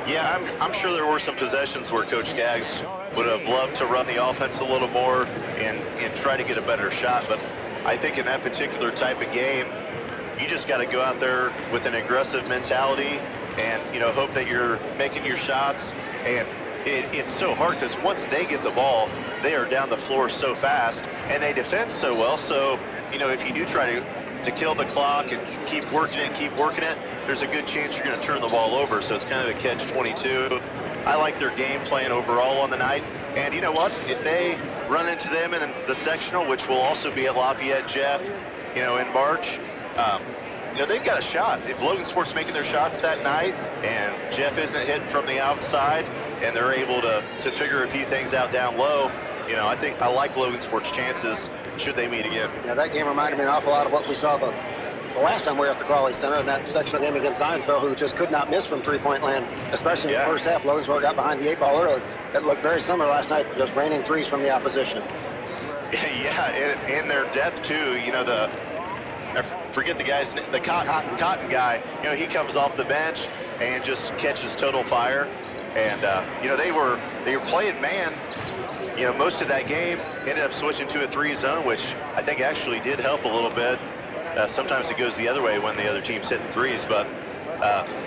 Yeah, I'm sure there were some possessions where Coach Skaggs would have loved to run the offense a little more and try to get a better shot. But I think in that particular type of game, you just got to go out there with an aggressive mentality and, hope that you're making your shots. And it's so hard because once they get the ball, they are down the floor so fast and they defend so well. So, if you do try to kill the clock and keep working it, there's a good chance you're going to turn the ball over. So it's kind of a catch-22. I like their game plan overall on the night. And you know what? If they run into them in the sectional, which will also be at Lafayette Jeff, in March, they've got a shot. If Logan Sport's making their shots that night and Jeff isn't hitting from the outside and they're able to figure a few things out down low, I think I like Logan Sport's chances should they meet again. Yeah, that game reminded me an awful lot of what we saw the last time we were at the Crawley Center in that sectional game against Zionsville, who just could not miss from three-point land, especially in the first half. Logansport got behind the 8-ball early. It looked very similar last night, just raining threes from the opposition. Yeah, and their depth too. I forget the guy's name, the Cotton guy. He comes off the bench and just catches total fire. And they were playing man. Most of that game ended up switching to a 3 zone, which I think actually did help a little bit. Sometimes it goes the other way when the other team's hitting threes, but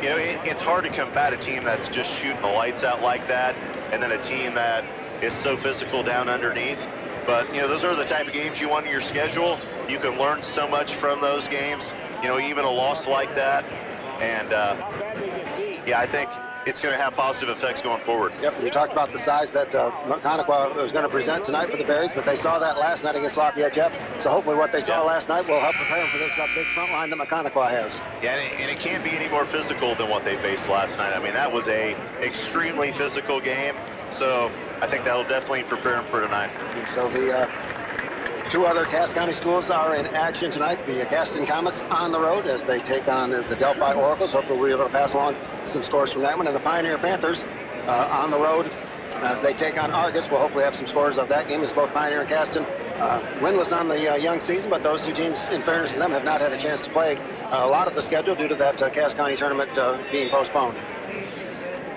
it's hard to combat a team that's just shooting the lights out like that, and then a team that is so physical down underneath. But those are the type of games you want in your schedule. You can learn so much from those games. Even a loss like that, and I think it's going to have positive effects going forward. Yep, we talked about the size that Maconaquah was going to present tonight for the Berries, but they saw that last night against Lafayette Jeff. So hopefully what they saw last night will help prepare them for this big front line that Maconaquah has. Yeah, and it can't be any more physical than what they faced last night. I mean, that was a extremely physical game. So I think that'll definitely prepare them for tonight. And so the two other Cass County schools are in action tonight. The Gaston Comets on the road as they take on the Delphi Oracles. Hopefully we'll be able to pass along some scores from that one. And the Pioneer Panthers on the road as they take on Argus. We'll hopefully have some scores of that game as both Pioneer and Gaston winless on the young season, but those two teams, in fairness to them, have not had a chance to play a lot of the schedule due to that Cass County tournament being postponed.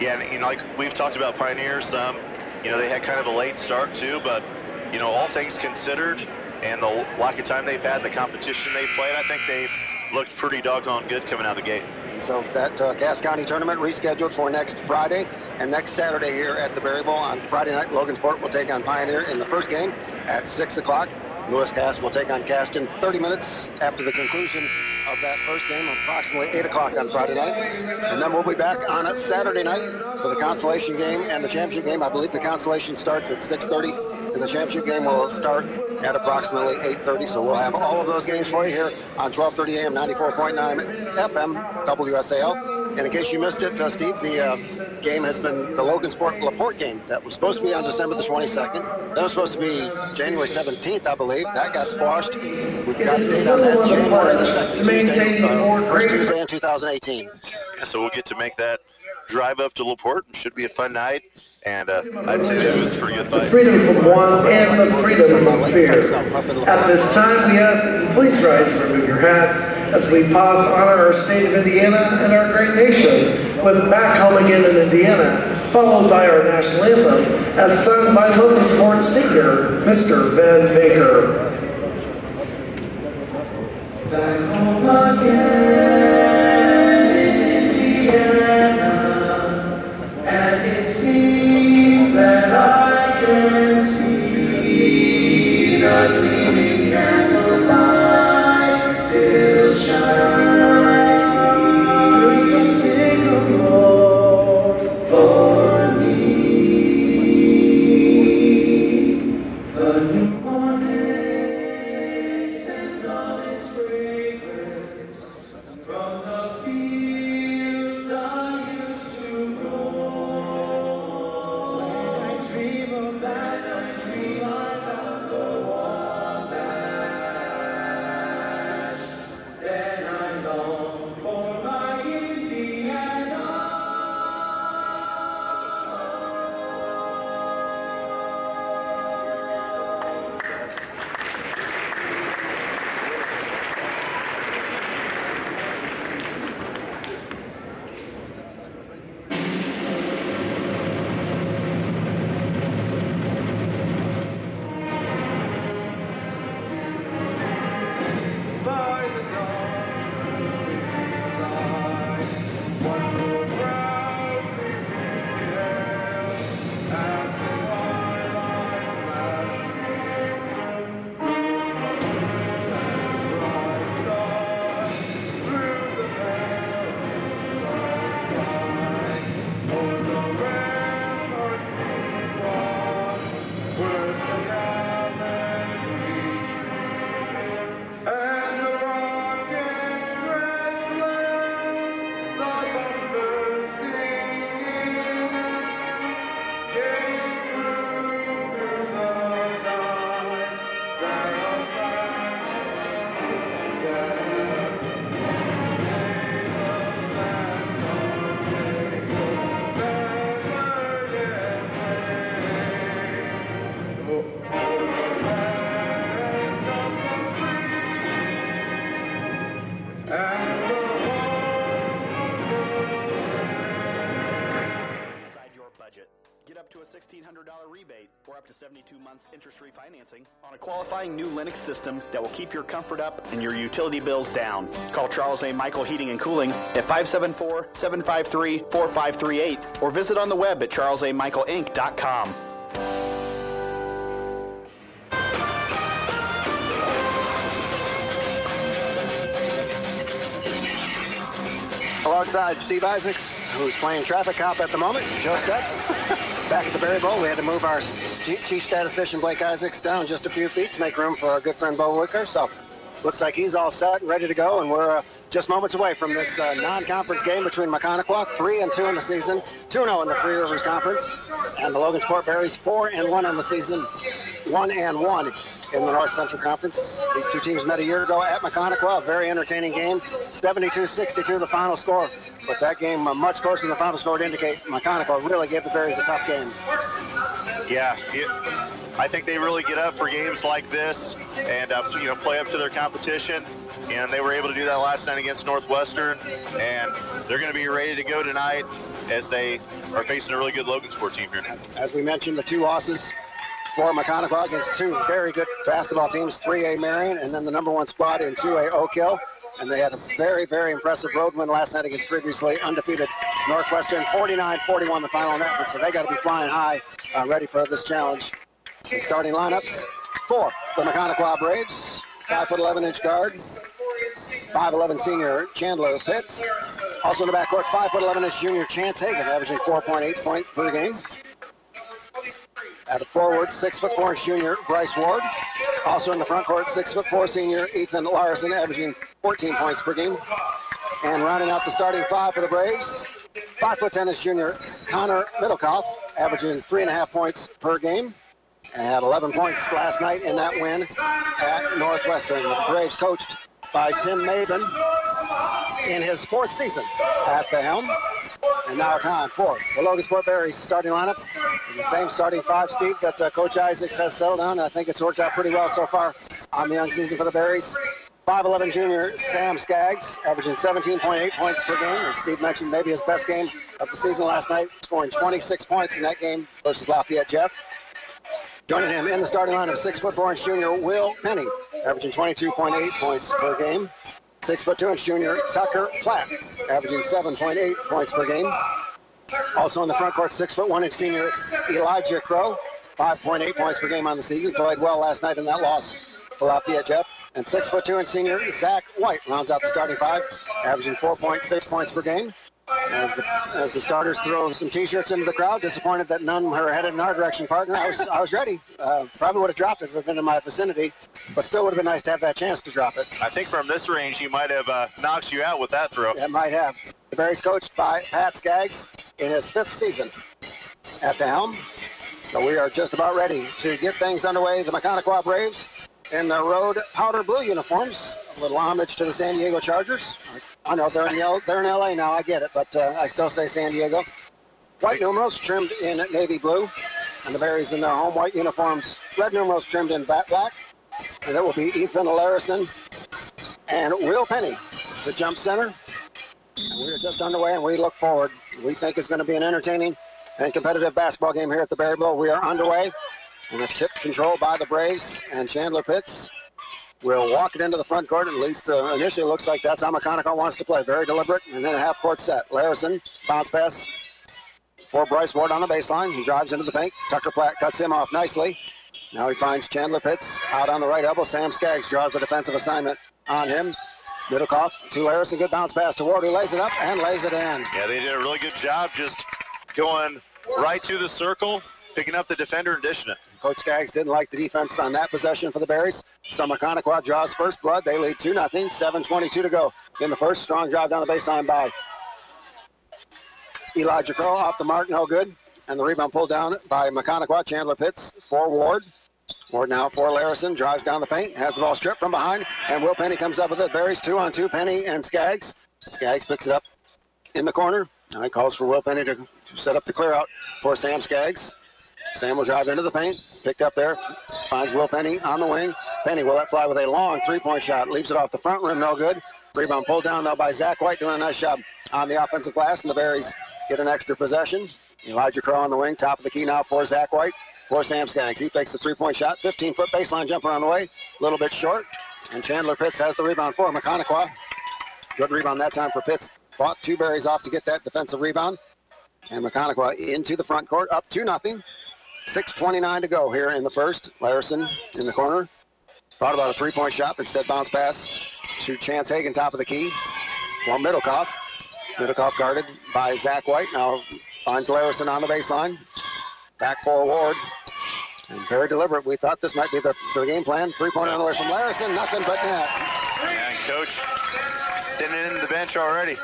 Yeah, and like we've talked about Pioneers, they had kind of a late start too, but all things considered, and the lack of time they've had, the competition they've played, I think they've looked pretty doggone good coming out of the gate. And so that Cass County tournament rescheduled for next Friday and next Saturday here at the Berry Bowl. On Friday night, Logansport will take on Pioneer in the first game at 6 o'clock. Lewis Cass will take on Caston 30 minutes after the conclusion of that first game, approximately 8 o'clock on Friday night. And then we'll be back on a Saturday night for the consolation game and the championship game. I believe the consolation starts at 6:30, and the championship game will start at approximately 8:30. So we'll have all of those games for you here on 1230 AM, 94.9 FM, WSAL. And in case you missed it, Steve, the game has been the Logansport LaPorte game that was supposed to be on December the 22nd. That was supposed to be January 17th, I believe. That got squashed. We've got a date on that, January the 2nd, to maintain the first Tuesday in 2018. Yeah, so we'll get to make that drive up to LaPorte. It should be a fun night. And I'd say it was a pretty good fight. The freedom from want and the freedom from fear. At this time, we ask that you please rise and remove your hats as we pause to honor our state of Indiana and our great nation with Back Home Again in Indiana, followed by our national anthem as sung by Logansport singer, Mr. Ben Baker. Back home again. That I can see the gleaming candlelight still shining through the sycamores for me. The newborn day sends all its fragrance up to a $1,600 rebate or up to 72 months interest-free financing on a qualifying new Linux system that will keep your comfort up and your utility bills down. Call Charles A. Michael Heating and Cooling at 574-753-4538 or visit on the web at charlesamichaelinc.com. Alongside Steve Isaacs, who's playing traffic cop at the moment, Joe Stutz. Back at the Berry Bowl, we had to move our chief statistician, Blake Isaacs, down just a few feet to make room for our good friend, Bo Wicker. So, looks like he's all set and ready to go, and we're just moments away from this non-conference game between Maconaquah, 3-2 in the season, 2-0 in the Three Rivers Conference, and the Logansport Berries, 4-1 in the season, 1-1 in the North Central Conference. These two teams met a year ago at Maconaquah, a very entertaining game, 72-62 the final score, but that game much closer than the final score would indicate. Maconaquah really gave the Berries a tough game. Yeah, I think they really get up for games like this and play up to their competition, and they were able to do that last night against Northwestern, and they're going to be ready to go tonight as they are facing a really good Logansport team here. As we mentioned, the two losses for Maconaquah against two very good basketball teams, 3A Marion and then the #1 squad in 2A Oak Hill. And they had a very, very impressive road win last night against previously undefeated Northwestern, 49-41 the final net. So they got to be flying high, ready for this challenge. The starting lineups for the Maconaquah Braves: 5'11" guard, 5'11" senior Chandler Pitts. Also in the backcourt, 5'11" junior Chance Hagan, averaging 4.8 points per game. At the forward, 6'4" junior Bryce Ward. Also in the front court, 6'4" senior Ethan Larson, averaging 14 points per game. And rounding out the starting five for the Braves, 5'10" junior Connor Middlecoff, averaging 3.5 points per game. And had 11 points last night in that win at Northwestern. The Braves coached by Tim Maven in his 4th season at the helm. And now time for the Logansport Berries starting lineup. The same starting five, Steve, that Coach Isaacs has settled on. I think it's worked out pretty well so far on the young season for the Berries. 5'11" junior Sam Skaggs, averaging 17.8 points per game. As Steve mentioned, maybe his best game of the season last night, scoring 26 points in that game versus Lafayette Jeff. Joining him in the starting lineup, 6'4" junior Will Penny, averaging 22.8 points per game. 6'2" junior Tucker Platt, averaging 7.8 points per game. Also in the front court, 6'1" senior Elijah Crow, 5.8 points per game on the season. Played well last night in that loss for Lafayette Jeff. And 6'2" senior Zach White rounds out the starting five, averaging 4.6 points per game. As the starters throw some T-shirts into the crowd, disappointed that none were headed in our direction, partner. I was ready. Probably would have dropped it if it had been in my vicinity, but still would have been nice to have that chance to drop it. I think from this range, he might have knocked you out with that throw. It might have. The Berries coached by Pat Skaggs in his 5th season at the helm. So we are just about ready to get things underway. The Maconaquah Braves in their road powder blue uniforms. A little homage to the San Diego Chargers. I know they're in LA now, I get it, but I still say San Diego. White numerals trimmed in navy blue, and the Berries in their home white uniforms, red numerals trimmed in black. And it will be Ethan Larson and Will Penny, the jump center. And we are just underway, and we look forward. We think it's going to be an entertaining and competitive basketball game here at the Berry Bowl. We are underway, and it's tip controlled by the Braves, and Chandler Pitts will walk it into the front court. At least initially looks like that's how Maconaquah wants to play. Very deliberate, and then a half-court set. Larson, bounce pass for Bryce Ward on the baseline. He drives into the paint. Tucker Platt cuts him off nicely. Now he finds Chandler Pitts out on the right elbow. Sam Skaggs draws the defensive assignment on him. Middlecoff to Larson. Good bounce pass to Ward, who lays it up and lays it in. Yeah, they did a really good job just going right to the circle, picking up the defender and dishing it. Coach Skaggs didn't like the defense on that possession for the Berries. So Maconaquah draws first blood. They lead 2-0. 7:22 to go in the first. Strong drive down the baseline by Elijah Crow. Off the mark, no good. And the rebound pulled down by Maconaquah. Chandler Pitts for Ward. Ward now for Larson. Drives down the paint. Has the ball stripped from behind. And Will Penny comes up with it. Berries 2-on-2. Penny and Skaggs. Skaggs picks it up in the corner. Now he calls for Will Penny to set up the clear out for Sam Skaggs. Sam will drive into the paint. Picked up there. Finds Will Penny on the wing. Penny will let fly with a long three-point shot. Leaves it off the front rim. No good. Rebound pulled down, though, by Zach White, doing a nice job on the offensive glass. And the Berries get an extra possession. Elijah Crow on the wing, top of the key now for Zach White, for Sam Skaggs. He fakes the three-point shot, 15-foot baseline jumper on the way, a little bit short, and Chandler Pitts has the rebound for Maconaquah. Good rebound that time for Pitts. Fought two berries off to get that defensive rebound. And Maconaquah into the front court, up 2-0. 6:29 to go here in the first. Larison in the corner. Thought about a three-point shot, but instead bounce pass to Chance Hagan, top of the key for Middlecoff. Middlecoff guarded by Zach White. Now finds Larison on the baseline. Back for Ward. And very deliberate. We thought this might be the game plan. Three-pointer on the way from Larison. Nothing but net. Yeah, and Coach sitting in the bench already.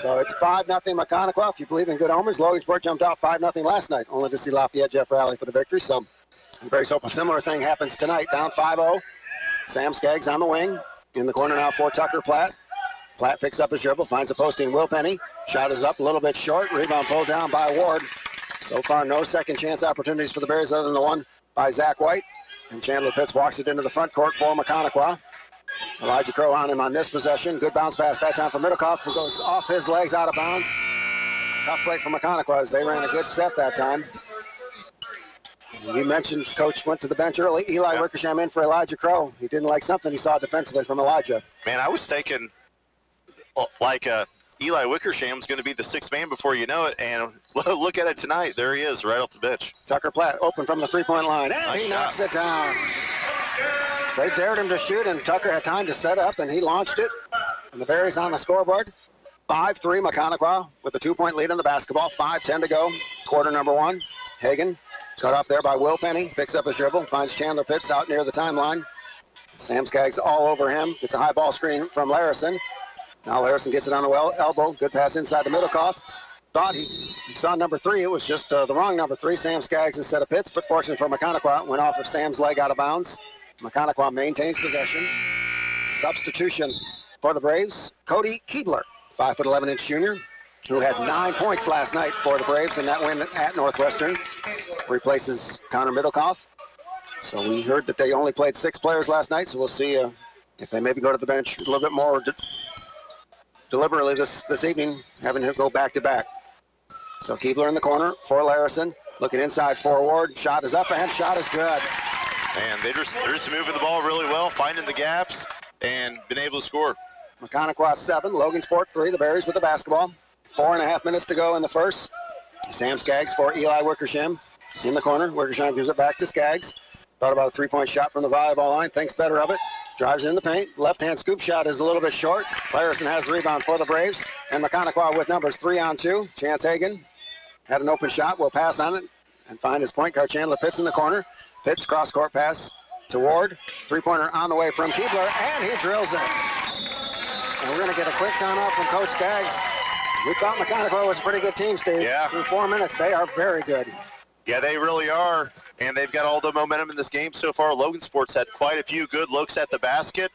So it's 5-0 Maconaquah. If you believe in good omens, Logansport jumped out 5-0 last night, only to see Lafayette Jeff rally for the victory. So I'm very hoping a similar thing happens tonight. Down 5-0. Sam Skaggs on the wing. In the corner now for Tucker Platt. Platt picks up his dribble, finds a posting Will Penny. Shot is up a little bit short. Rebound pulled down by Ward. So far, no second chance opportunities for the Bears other than the one by Zach White. And Chandler Pitts walks it into the front court for Maconaquah. Elijah Crow on him on this possession. Good bounce pass that time for Middlecoff, who goes off his legs, out of bounds. Tough play for Maconaquah as they ran a good set that time. You mentioned Coach went to the bench early. Eli Wickersham in for Elijah Crow. He didn't like something he saw defensively from Elijah. Man, I was thinking like Eli Wickersham's going to be the sixth man before you know it, and look at it tonight. There he is, right off the bench. Tucker Platt open from the three-point line, and Nice he shot. knocks it down. They dared him to shoot, and Tucker had time to set up, and he launched it. And the Berries on the scoreboard. 5-3 Maconaquah with a 2-point lead in the basketball. 5:10 to go, quarter number one. Hagan cut off there by Will Penny. Picks up his dribble, finds Chandler Pitts out near the timeline. Sam Skaggs all over him. Gets a high ball screen from Larison. Now Larison gets it on the elbow. Good pass inside the Middlecoff. Thought he saw number 3. It was just the wrong number 3. Sam Skaggs instead of Pitts, but fortunately for Maconaquah, went off of Sam's leg out of bounds. Maconaquah maintains possession. Substitution for the Braves, Cody Keebler, 5'11" junior, who had 9 points last night for the Braves in that win at Northwestern. Replaces Connor Middlecoff. So we heard that they only played 6 players last night, so we'll see if they maybe go to the bench a little bit more deliberately this evening, having him go back-to-back. So Keebler in the corner for Larison, looking inside forward. Shot is up, and shot is good. And they're just moving the ball really well, finding the gaps, and been able to score. Maconaquah 7, Logansport 3, the Berries with the basketball. 4.5 minutes to go in the first. Sam Skaggs for Eli Wickersham in the corner. Wickersham gives it back to Skaggs. Thought about a three-point shot from the volleyball line, thinks better of it. Drives in the paint. Left-hand scoop shot is a little bit short. Larison has the rebound for the Braves. And Maconaquah with numbers 3-on-2. Chance Hagan had an open shot. Will pass on it and find his point guard Chandler Pitts in the corner. Pitts cross-court pass to Ward. Three-pointer on the way from Keebler, and he drills it. And we're going to get a quick timeout from Coach Skaggs. We thought Maconaquah was a pretty good team, Steve. Yeah. In 4 minutes, they are very good. Yeah, they really are, and they've got all the momentum in this game so far. Logansport's had quite a few good looks at the basket.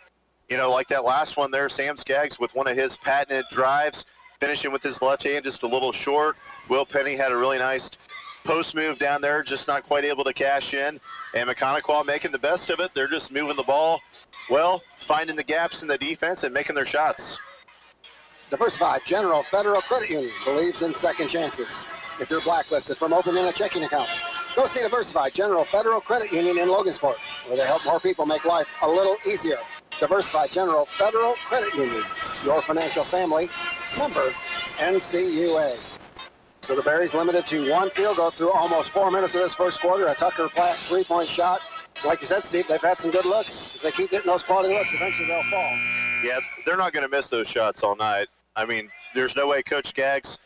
You know, like that last one there, Sam Skaggs with one of his patented drives, finishing with his left hand just a little short. Will Penny had a really nice post move down there, just not quite able to cash in. And Maconaquah making the best of it. They're just moving the ball well, finding the gaps in the defense and making their shots. Diversified General Federal Credit Union believes in second chances. If you're blacklisted from opening a checking account, go see Diversified General Federal Credit Union in Logansport, where they help more people make life a little easier. Diversified General Federal Credit Union, your financial family, member NCUA. So the Berries limited to 1 field goal through almost 4 minutes of this first quarter. A Tucker Platt three-point shot. Like you said, Steve, they've had some good looks. If they keep getting those quality looks, eventually they'll fall. Yeah, they're not going to miss those shots all night. I mean, there's no way Coach Skaggs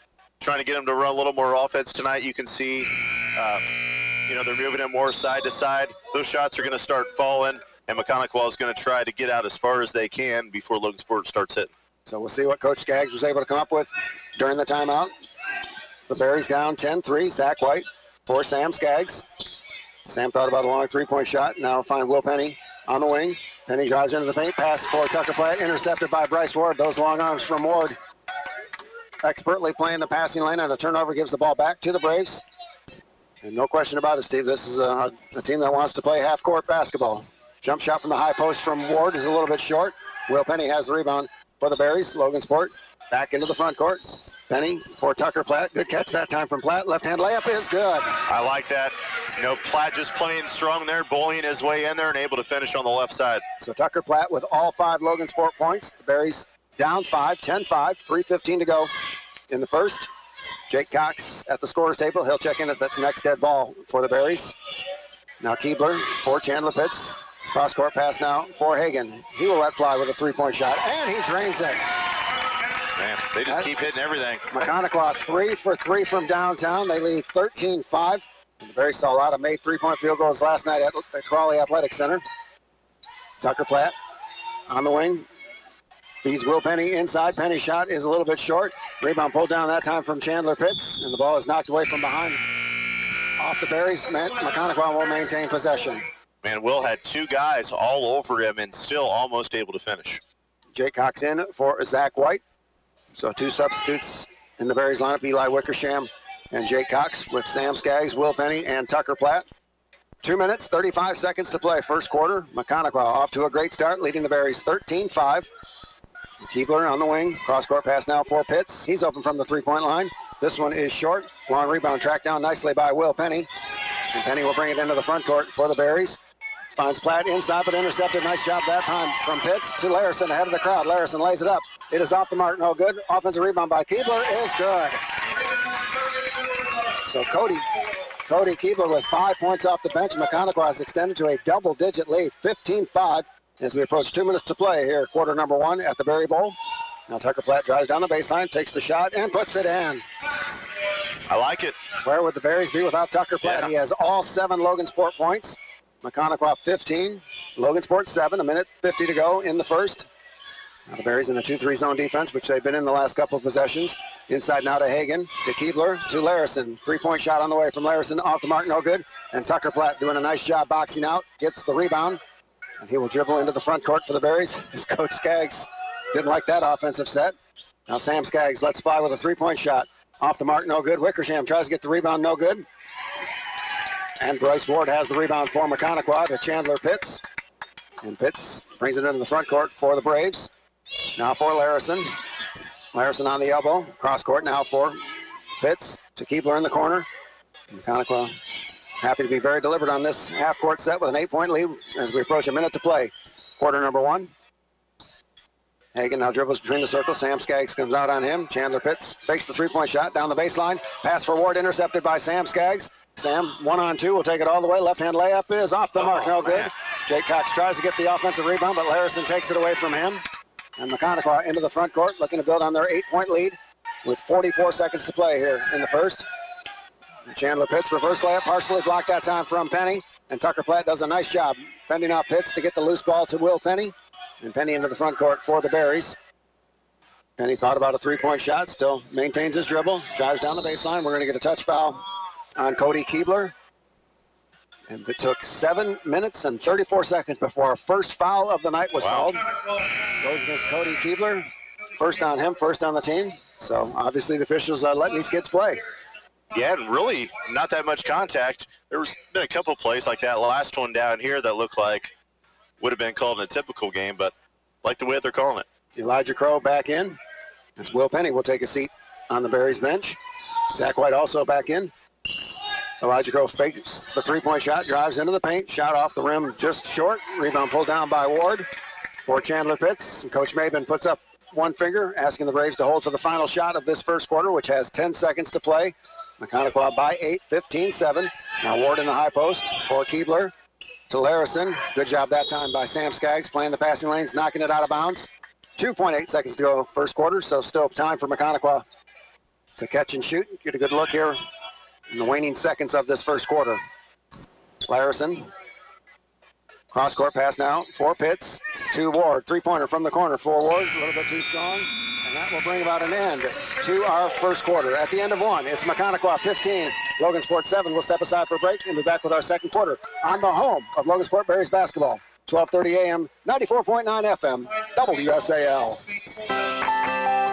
trying to get them to run a little more offense tonight. You can see, you know, they're moving it more side to side. Those shots are going to start falling, and Maconaquah is going to try to get out as far as they can before Logansport starts hitting. So we'll see what Coach Skaggs was able to come up with during the timeout. The Berries down 10-3. Zach White for Sam Skaggs. Sam thought about a long three-point shot. Now find Will Penny on the wing. Penny drives into the paint. Pass for Tucker Platt. Intercepted by Bryce Ward. Those long arms from Ward. Expertly playing the passing lane, and a turnover gives the ball back to the Braves. And no question about it, Steve, this is a team that wants to play half-court basketball. Jump shot from the high post from Ward is a little bit short. Will Penny has the rebound for the Berries. Logansport back into the front court. Penny for Tucker Platt. Good catch that time from Platt. Left-hand layup is good. I like that. You know, Platt just playing strong there, bullying his way in there and able to finish on the left side. So Tucker Platt with all 5 Logansport points. The Berries down 5, 10-5, 3:15 to go in the first. Jake Cox at the scorer's table. He'll check in at the next dead ball for the Berries. Now Keebler for Chandler Pitts. Cross-court pass now for Hagan. He will let fly with a 3-point shot, and he drains it. Man, they just keep hitting everything. Maconaquah 3 for 3 from downtown. They lead 13-5. And the Berries saw a lot of made 3-point field goals last night at Crawley Athletic Center. Tucker Platt on the wing. Feeds Will Penny inside. Penny's shot is a little bit short. Rebound pulled down that time from Chandler Pitts. And the ball is knocked away from behind. Off the Berries. Maconaquah will maintain possession. Man, Will had 2 guys all over him and still almost able to finish. Jake Cox in for Zach White. So 2 substitutes in the Berries lineup, Eli Wickersham and Jake Cox with Sam Skaggs, Will Penny, and Tucker Platt. 2 minutes, 35 seconds to play, first quarter. Maconaquah off to a great start, leading the Berries 13-5. Keebler on the wing, cross-court pass now for Pitts. He's open from the 3-point line. This one is short. Long rebound tracked down nicely by Will Penny. And Penny will bring it into the front court for the Berries. Finds Platt inside, but intercepted. Nice job that time from Pitts to Larison ahead of the crowd. Larison lays it up. It is off the mark, no good. Offensive rebound by Keebler is good. So Cody Keebler with 5 points off the bench. Maconaquah has extended to a double-digit lead, 15-5, as we approach 2 minutes to play here, quarter number 1 at the Berry Bowl. Now Tucker Platt drives down the baseline, takes the shot, and puts it in. I like it. Where would the Berries be without Tucker Platt? Yeah. He has all 7 Logansport points. Maconaquah 15, Logansport 7, 1:50 to go in the first. Now the Berries in the 2-3 zone defense, which they've been in the last couple of possessions. Inside now to Hagan, to Keebler, to Larison. 3-point shot on the way from Larison, off the mark, no good. And Tucker Platt doing a nice job boxing out, gets the rebound. And he will dribble into the front court for the Berries. His coach Skaggs didn't like that offensive set. Now Sam Skaggs lets fly with a 3-point shot. Off the mark, no good. Wickersham tries to get the rebound, no good. And Bryce Ward has the rebound for Maconaquah to Chandler Pitts. And Pitts brings it into the front court for the Braves. Now for Larison. Larison on the elbow. Cross court now for Pitts to Keebler in the corner. Maconaquah happy to be very deliberate on this half-court set with an 8-point lead as we approach a minute to play. Quarter number 1. Hagan now dribbles between the circles. Sam Skaggs comes out on him. Chandler Pitts fakes the 3-point shot down the baseline. Pass for Ward intercepted by Sam Skaggs. Sam, 1-on-2, will take it all the way. Left-hand layup is off the mark, no good. Jake Cox tries to get the offensive rebound, but Larison takes it away from him. And Maconaquah into the front court, looking to build on their 8-point lead with 44 seconds to play here in the first. And Chandler Pitts, reverse layup, partially blocked that time from Penny. And Tucker Platt does a nice job fending off Pitts to get the loose ball to Will Penny. And Penny into the front court for the Berries. Penny thought about a 3-point shot, still maintains his dribble, drives down the baseline. We're going to get a touch foul on Cody Keebler. And it took 7 minutes and 34 seconds before our first foul of the night was called. Goes against Cody Keebler. First on him, first on the team. So obviously the officials are letting these kids play. Yeah, and really not that much contact. There's been a couple plays like that last one down here that looked like would have been called in a typical game, but like the way they're calling it. Elijah Crow back in. As Will Penny will take a seat on the Berries bench. Zach White also back in. Elijah Crow fakes the 3-point shot, drives into the paint, shot off the rim just short. Rebound pulled down by Ward for Chandler Pitts. And Coach Maben puts up one finger, asking the Braves to hold for the final shot of this first quarter, which has 10 seconds to play. Maconaquah by 8, 15-7. Now Ward in the high post for Keebler to Larison. Good job that time by Sam Skaggs, playing the passing lanes, knocking it out of bounds. 2.8 seconds to go first quarter, so still time for Maconaquah to catch and shoot. Get a good look here in the waning seconds of this first quarter. Larison, cross-court pass now for Pitts to Ward. 3-pointer from the corner for Ward, a little bit too strong, and that will bring about an end to our first quarter. At the end of 1, it's Maconaquah 15, Logansport 7. We'll step aside for a break and be back with our second quarter on the home of Logansport Berries basketball. 12:30 a.m., 94.9 FM, WSAL.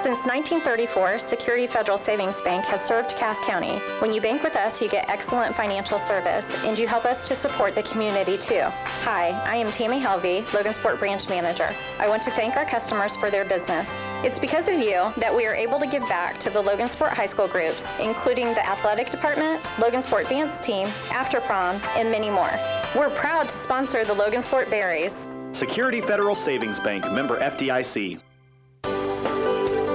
Since 1934, Security Federal Savings Bank has served Cass County. When you bank with us, you get excellent financial service, and you help us to support the community too. Hi, I am Tammy Helvey, Logansport Branch Manager. I want to thank our customers for their business. It's because of you that we are able to give back to the Logansport High School groups, including the athletic department, Logansport dance team, after prom, and many more. We're proud to sponsor the Logansport Berries. Security Federal Savings Bank, member FDIC.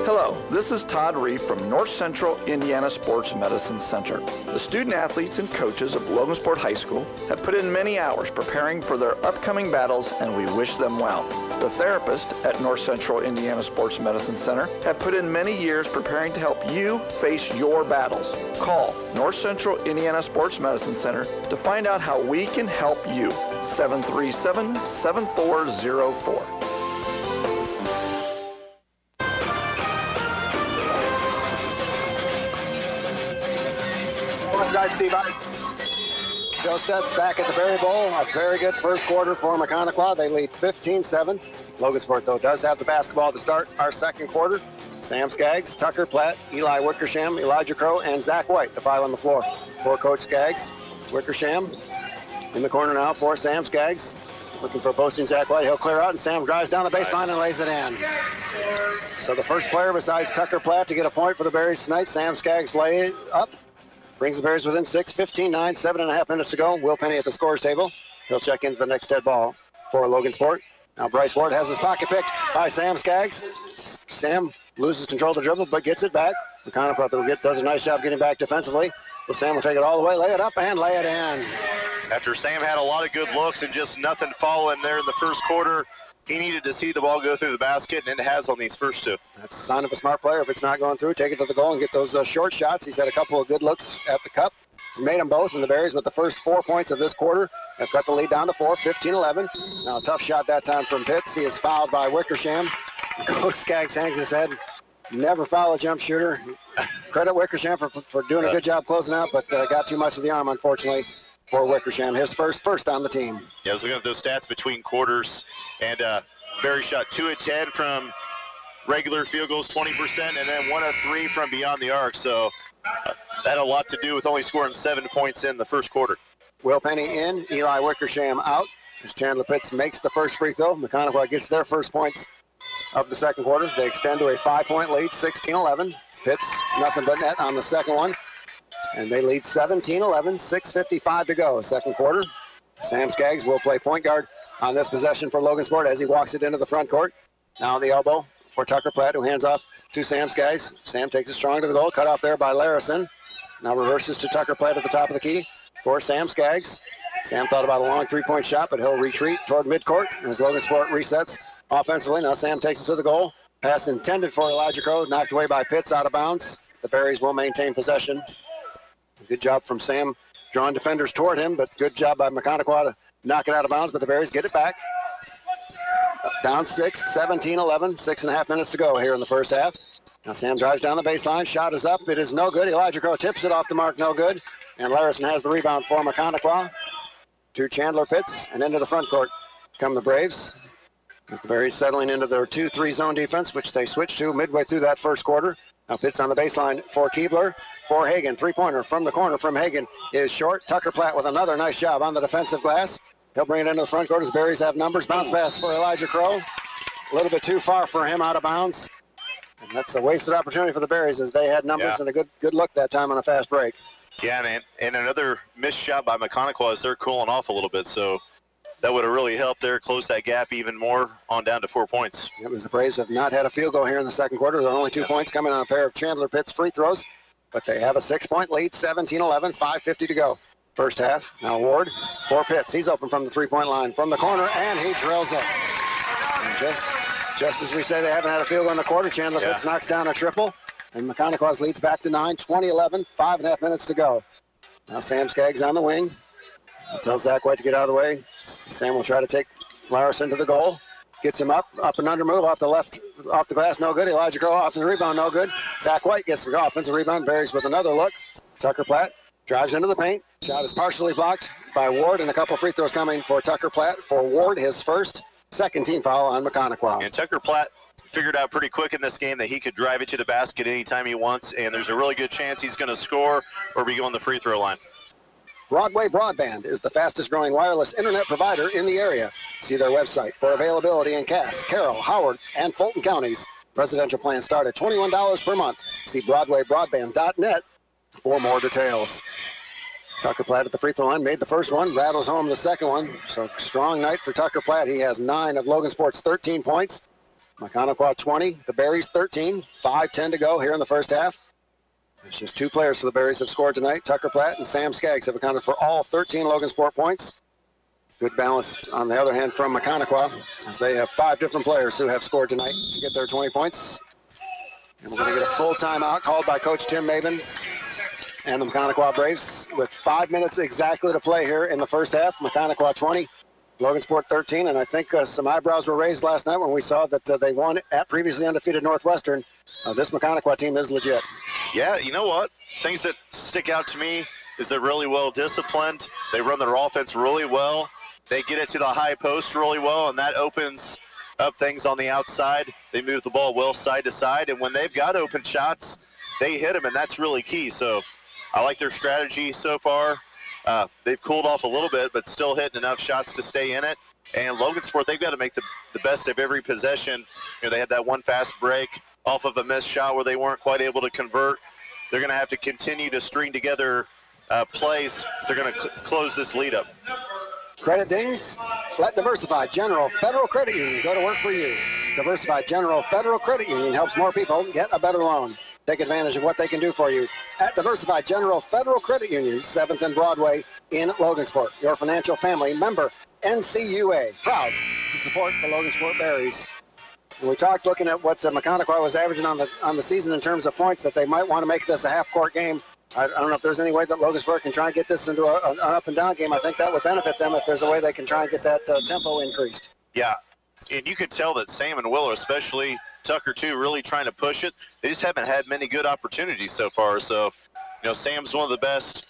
Hello, this is Todd Reef from North Central Indiana Sports Medicine Center. The student athletes and coaches of Logansport High School have put in many hours preparing for their upcoming battles, and we wish them well. The therapists at North Central Indiana Sports Medicine Center have put in many years preparing to help you face your battles. Call North Central Indiana Sports Medicine Center to find out how we can help you. 737-7404. Side, Steve. Joe Stutz back at the Berry Bowl. A very good first quarter for Maconaquah. They lead 15-7. Logansport, though, does have the basketball to start our second quarter. Sam Skaggs, Tucker Platt, Eli Wickersham, Elijah Crow, and Zach White, the five on the floor. For Coach Skaggs, Wickersham in the corner now for Sam Skaggs. Looking for posting Zach White. He'll clear out, and Sam drives down the baseline and lays it in. So the first player besides Tucker Platt to get a point for the Berries tonight, Sam Skaggs lay up. Brings the Bears within 6, 15-9, 7.5 minutes to go. Will Penny at the scores table. He'll check in for the next dead ball for Logansport. Now Bryce Ward has his pocket picked by Sam Skaggs. Sam loses control of the dribble, but gets it back. Maconaquah does a nice job getting back defensively. So Sam will take it all the way, lay it up, and lay it in. After Sam had a lot of good looks and just nothing falling there in the first quarter, he needed to see the ball go through the basket, and it has on these first two. That's a sign of a smart player. If it's not going through, take it to the goal and get those short shots. He's had a couple of good looks at the cup. He's made them both, and the Berries with the first 4 points of this quarter have cut the lead down to 4, 15-11. Now a tough shot that time from Pitts. He is fouled by Wickersham. Coach Skaggs hangs his head. Never foul a jump shooter. Credit Wickersham for doing a good job closing out, but got too much of the arm, unfortunately, for Wickersham. His first on the team. Yeah, I was looking at those stats between quarters, and Berry shot 2 of 10 from regular field goals, 20%, and then 1 of 3 from beyond the arc. So that had a lot to do with only scoring 7 points in the first quarter. Will Penny in, Eli Wickersham out. As Chandler Pitts makes the first free throw, Maconaquah gets their first points of the second quarter. They extend to a 5-point lead, 16-11. Pitts, nothing but net on the second one. And they lead 17-11, 6:55 to go, second quarter. Sam Skaggs will play point guard on this possession for Logansport as he walks it into the front court. Now on the elbow for Tucker Platt, who hands off to Sam Skaggs. Sam takes it strong to the goal, cut off there by Larison. Now reverses to Tucker Platt at the top of the key for Sam Skaggs. Sam thought about a long three-point shot, but he'll retreat toward midcourt as Logansport resets offensively. Now Sam takes it to the goal. Pass intended for Elijah Crow, knocked away by Pitts out of bounds. The Berries will maintain possession. Good job from Sam drawing defenders toward him, but good job by Maconaquah to knock it out of bounds, but the Berries get it back. Down 6, 17-11, 6.5 minutes to go here in the first half. Now Sam drives down the baseline, shot is up, it is no good. Elijah Crow tips it off the mark, no good. And Larison has the rebound for Maconaquah. To Chandler Pitts, and into the front court come the Braves. As the Berries settling into their 2-3 zone defense, which they switched to midway through that first quarter. Now Pitts on the baseline for Keebler, for Hagan. Three-pointer from the corner from Hagan is short. Tucker Platt with another nice job on the defensive glass. He'll bring it into the front court as the Berries have numbers. Bounce pass for Elijah Crow. A little bit too far for him out of bounds. And that's a wasted opportunity for the Berries as they had numbers and a good look that time on a fast break. Yeah, man, and another missed shot by Maconaquah as they're cooling off a little bit. So that would have really helped there, close that gap even more on down to 4 points. It was the Braves have not had a field goal here in the second quarter. There are only 2 points coming on a pair of Chandler Pitts free throws, but they have a 6-point lead, 17-11, 5:50 to go. First half. Now Ward for Pitts. He's open from the three-point line from the corner, and he drills it. And just as we say they haven't had a field goal in the quarter, Chandler Pitts knocks down a triple, and Maconaquah's leads back to 9, 20-11, 5.5 minutes to go. Now Sam Skaggs on the wing. He tells Zach White to get out of the way. Sam will try to take Larison to the goal. Gets him up and under move off the glass, no good. Elijah Crow off the rebound, no good. Zach White gets the offensive rebound, Berries with another look. Tucker Platt drives into the paint. Shot is partially blocked by Ward, and a couple free throws coming for Tucker Platt. For Ward, his first, second team foul on Maconaquah. And Tucker Platt figured out pretty quick in this game that he could drive it to the basket anytime he wants, and there's a really good chance he's going to score or be going the free throw line. Broadway Broadband is the fastest growing wireless internet provider in the area. See their website for availability in Cass, Carroll, Howard, and Fulton counties. Residential plans start at $21 per month. See BroadwayBroadband.net for more details. Tucker Platt at the free throw line made the first one, rattles home the second one. So strong night for Tucker Platt. He has 9 of Logansport's 13 points. Maconaquah 20, the Berries 13, 5:10 to go here in the first half. There's just 2 players for the Berries have scored tonight. Tucker Platt and Sam Skaggs have accounted for all 13 Logansport points. Good balance, on the other hand, from Maconaquah, as they have 5 different players who have scored tonight to get their 20 points. And we're going to get a full timeout called by Coach Tim Maven and the Maconaquah Braves with 5 minutes exactly to play here in the first half. Maconaquah 20, Logansport 13, and I think some eyebrows were raised last night when we saw that they won at previously undefeated Northwestern. This Maconaquah team is legit. Yeah, you know what? Things that stick out to me is they're really well disciplined. They run their offense really well. They get it to the high post really well, and that opens up things on the outside. They move the ball well side to side, and when they've got open shots, they hit them, and that's really key. So I like their strategy so far. They've cooled off a little bit, but still hitting enough shots to stay in it. And Logansport, they've got to make the best of every possession. You know, they had that one fast break off of a missed shot where they weren't quite able to convert. They're going to have to continue to string together plays. They're going to close this lead up. Credit dings. Let Diversified General Federal Credit Union go to work for you. Diversified General Federal Credit Union helps more people get a better loan. Take advantage of what they can do for you at Diversified General Federal Credit Union, 7th and Broadway in Logansport. Your financial family member, NCUA, proud to support the Logansport Berries. And we talked looking at what Maconaquah was averaging on the season in terms of points, that they might want to make this a half-court game. I don't know if there's any way that Logansport can try and get this into an up-and-down game. I think that would benefit them if there's a way they can try and get that tempo increased. Yeah, and you could tell that Sam and Willow, especially Tucker too, really trying to push it. They just haven't had many good opportunities so far. So, you know, Sam's one of the best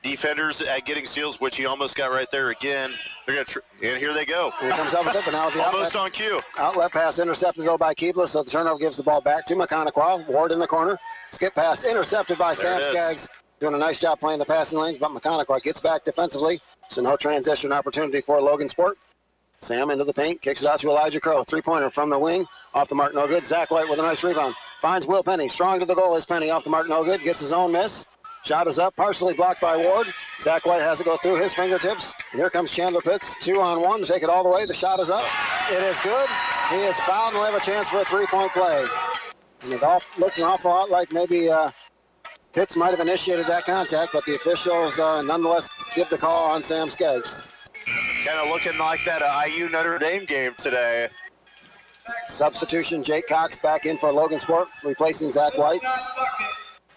defenders at getting steals, which he almost got right there again. They're gonna and here they go. Here comes up with it, but now the almost on cue. Outlet pass intercepted though by Keebler, so the turnover gives the ball back to Maconaquah. Ward in the corner. Skip pass intercepted by Sam Skaggs. Doing a nice job playing the passing lanes, but Maconaquah gets back defensively. So no transition opportunity for Logansport. Sam into the paint, kicks it out to Elijah Crow. Three-pointer from the wing, off the mark, no good. Zach White with a nice rebound. Finds Will Penny, strong to the goal is Penny, off the mark, no good. Gets his own miss. Shot is up, partially blocked by Ward. Zach White has to go through his fingertips. And here comes Chandler Pitts, 2-on-1 to take it all the way. The shot is up. It is good. He is fouled and will have a chance for a three-point play. And it looked an awful lot like maybe Pitts might have initiated that contact, but the officials nonetheless give the call on Sam Skaggs. Kind of looking like that IU Notre Dame game today. Substitution, Jake Cox back in for Logansport, replacing Zach White.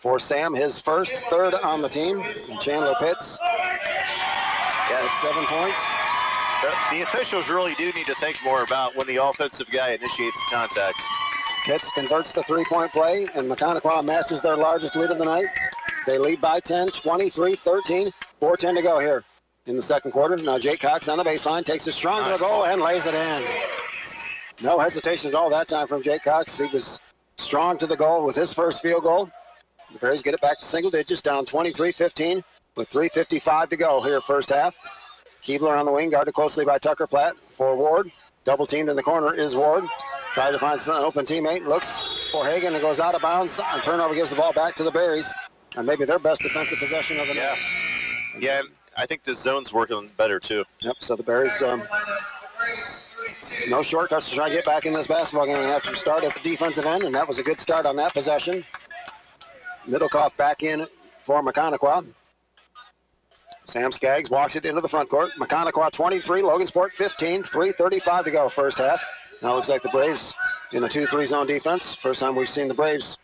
For Sam, his first, third on the team. And Chandler Pitts at 7 points. The officials really do need to think more about when the offensive guy initiates the contact. Pitts converts the three-point play, and Maconaquah matches their largest lead of the night. They lead by 10, 23-13, 4:10 to go here in the second quarter. Now Jake Cox on the baseline, takes it strong to the goal and lays it in. No hesitation at all that time from Jake Cox. He was strong to the goal with his first field goal. The Bears get it back to single digits, down 23-15 with 3:55 to go here first half. Keebler on the wing, guarded closely by Tucker Platt for Ward. Double teamed in the corner is Ward. Tries to find an open teammate, looks for Hagan and goes out of bounds. And turnover gives the ball back to the Berries. And maybe their best defensive possession of the night. Yeah, I think the zone's working better too. Yep, so the Berries, no shortcuts to try to get back in this basketball game. They have to start at the defensive end, and that was a good start on that possession. Middlecoff back in for Maconaquah. Sam Skaggs walks it into the front court. Maconaquah 23, Logansport 15, 3:35 to go first half. Now it looks like the Braves in a 2-3 zone defense. First time we've seen the Braves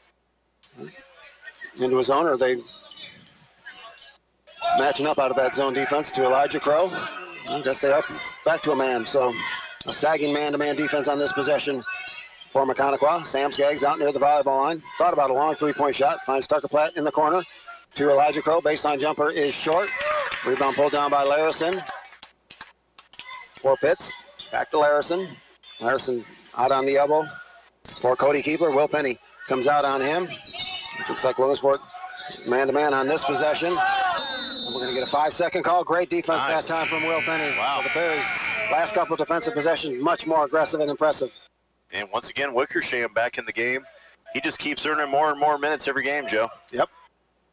into a zone. Are they matching up out of that zone defense to Elijah Crow? I guess they are back to a man. So a sagging man-to-man defense on this possession for Maconaquah. Sam Skaggs out near the volleyball line. Thought about a long three-point shot. Finds Tucker Platt in the corner to Elijah Crow. Baseline jumper is short. Rebound pulled down by Larison. For Pitts. Back to Larison. Larison out on the elbow for Cody Keebler. Will Penny comes out on him. This looks like Logansport man-to-man on this possession. And we're going to get a 5-second call. Great defense that time from Will Penny. Wow. So the Bears, last couple of defensive possessions, much more aggressive and impressive. And once again, Wickersham back in the game. He just keeps earning more and more minutes every game, Joe. Yep.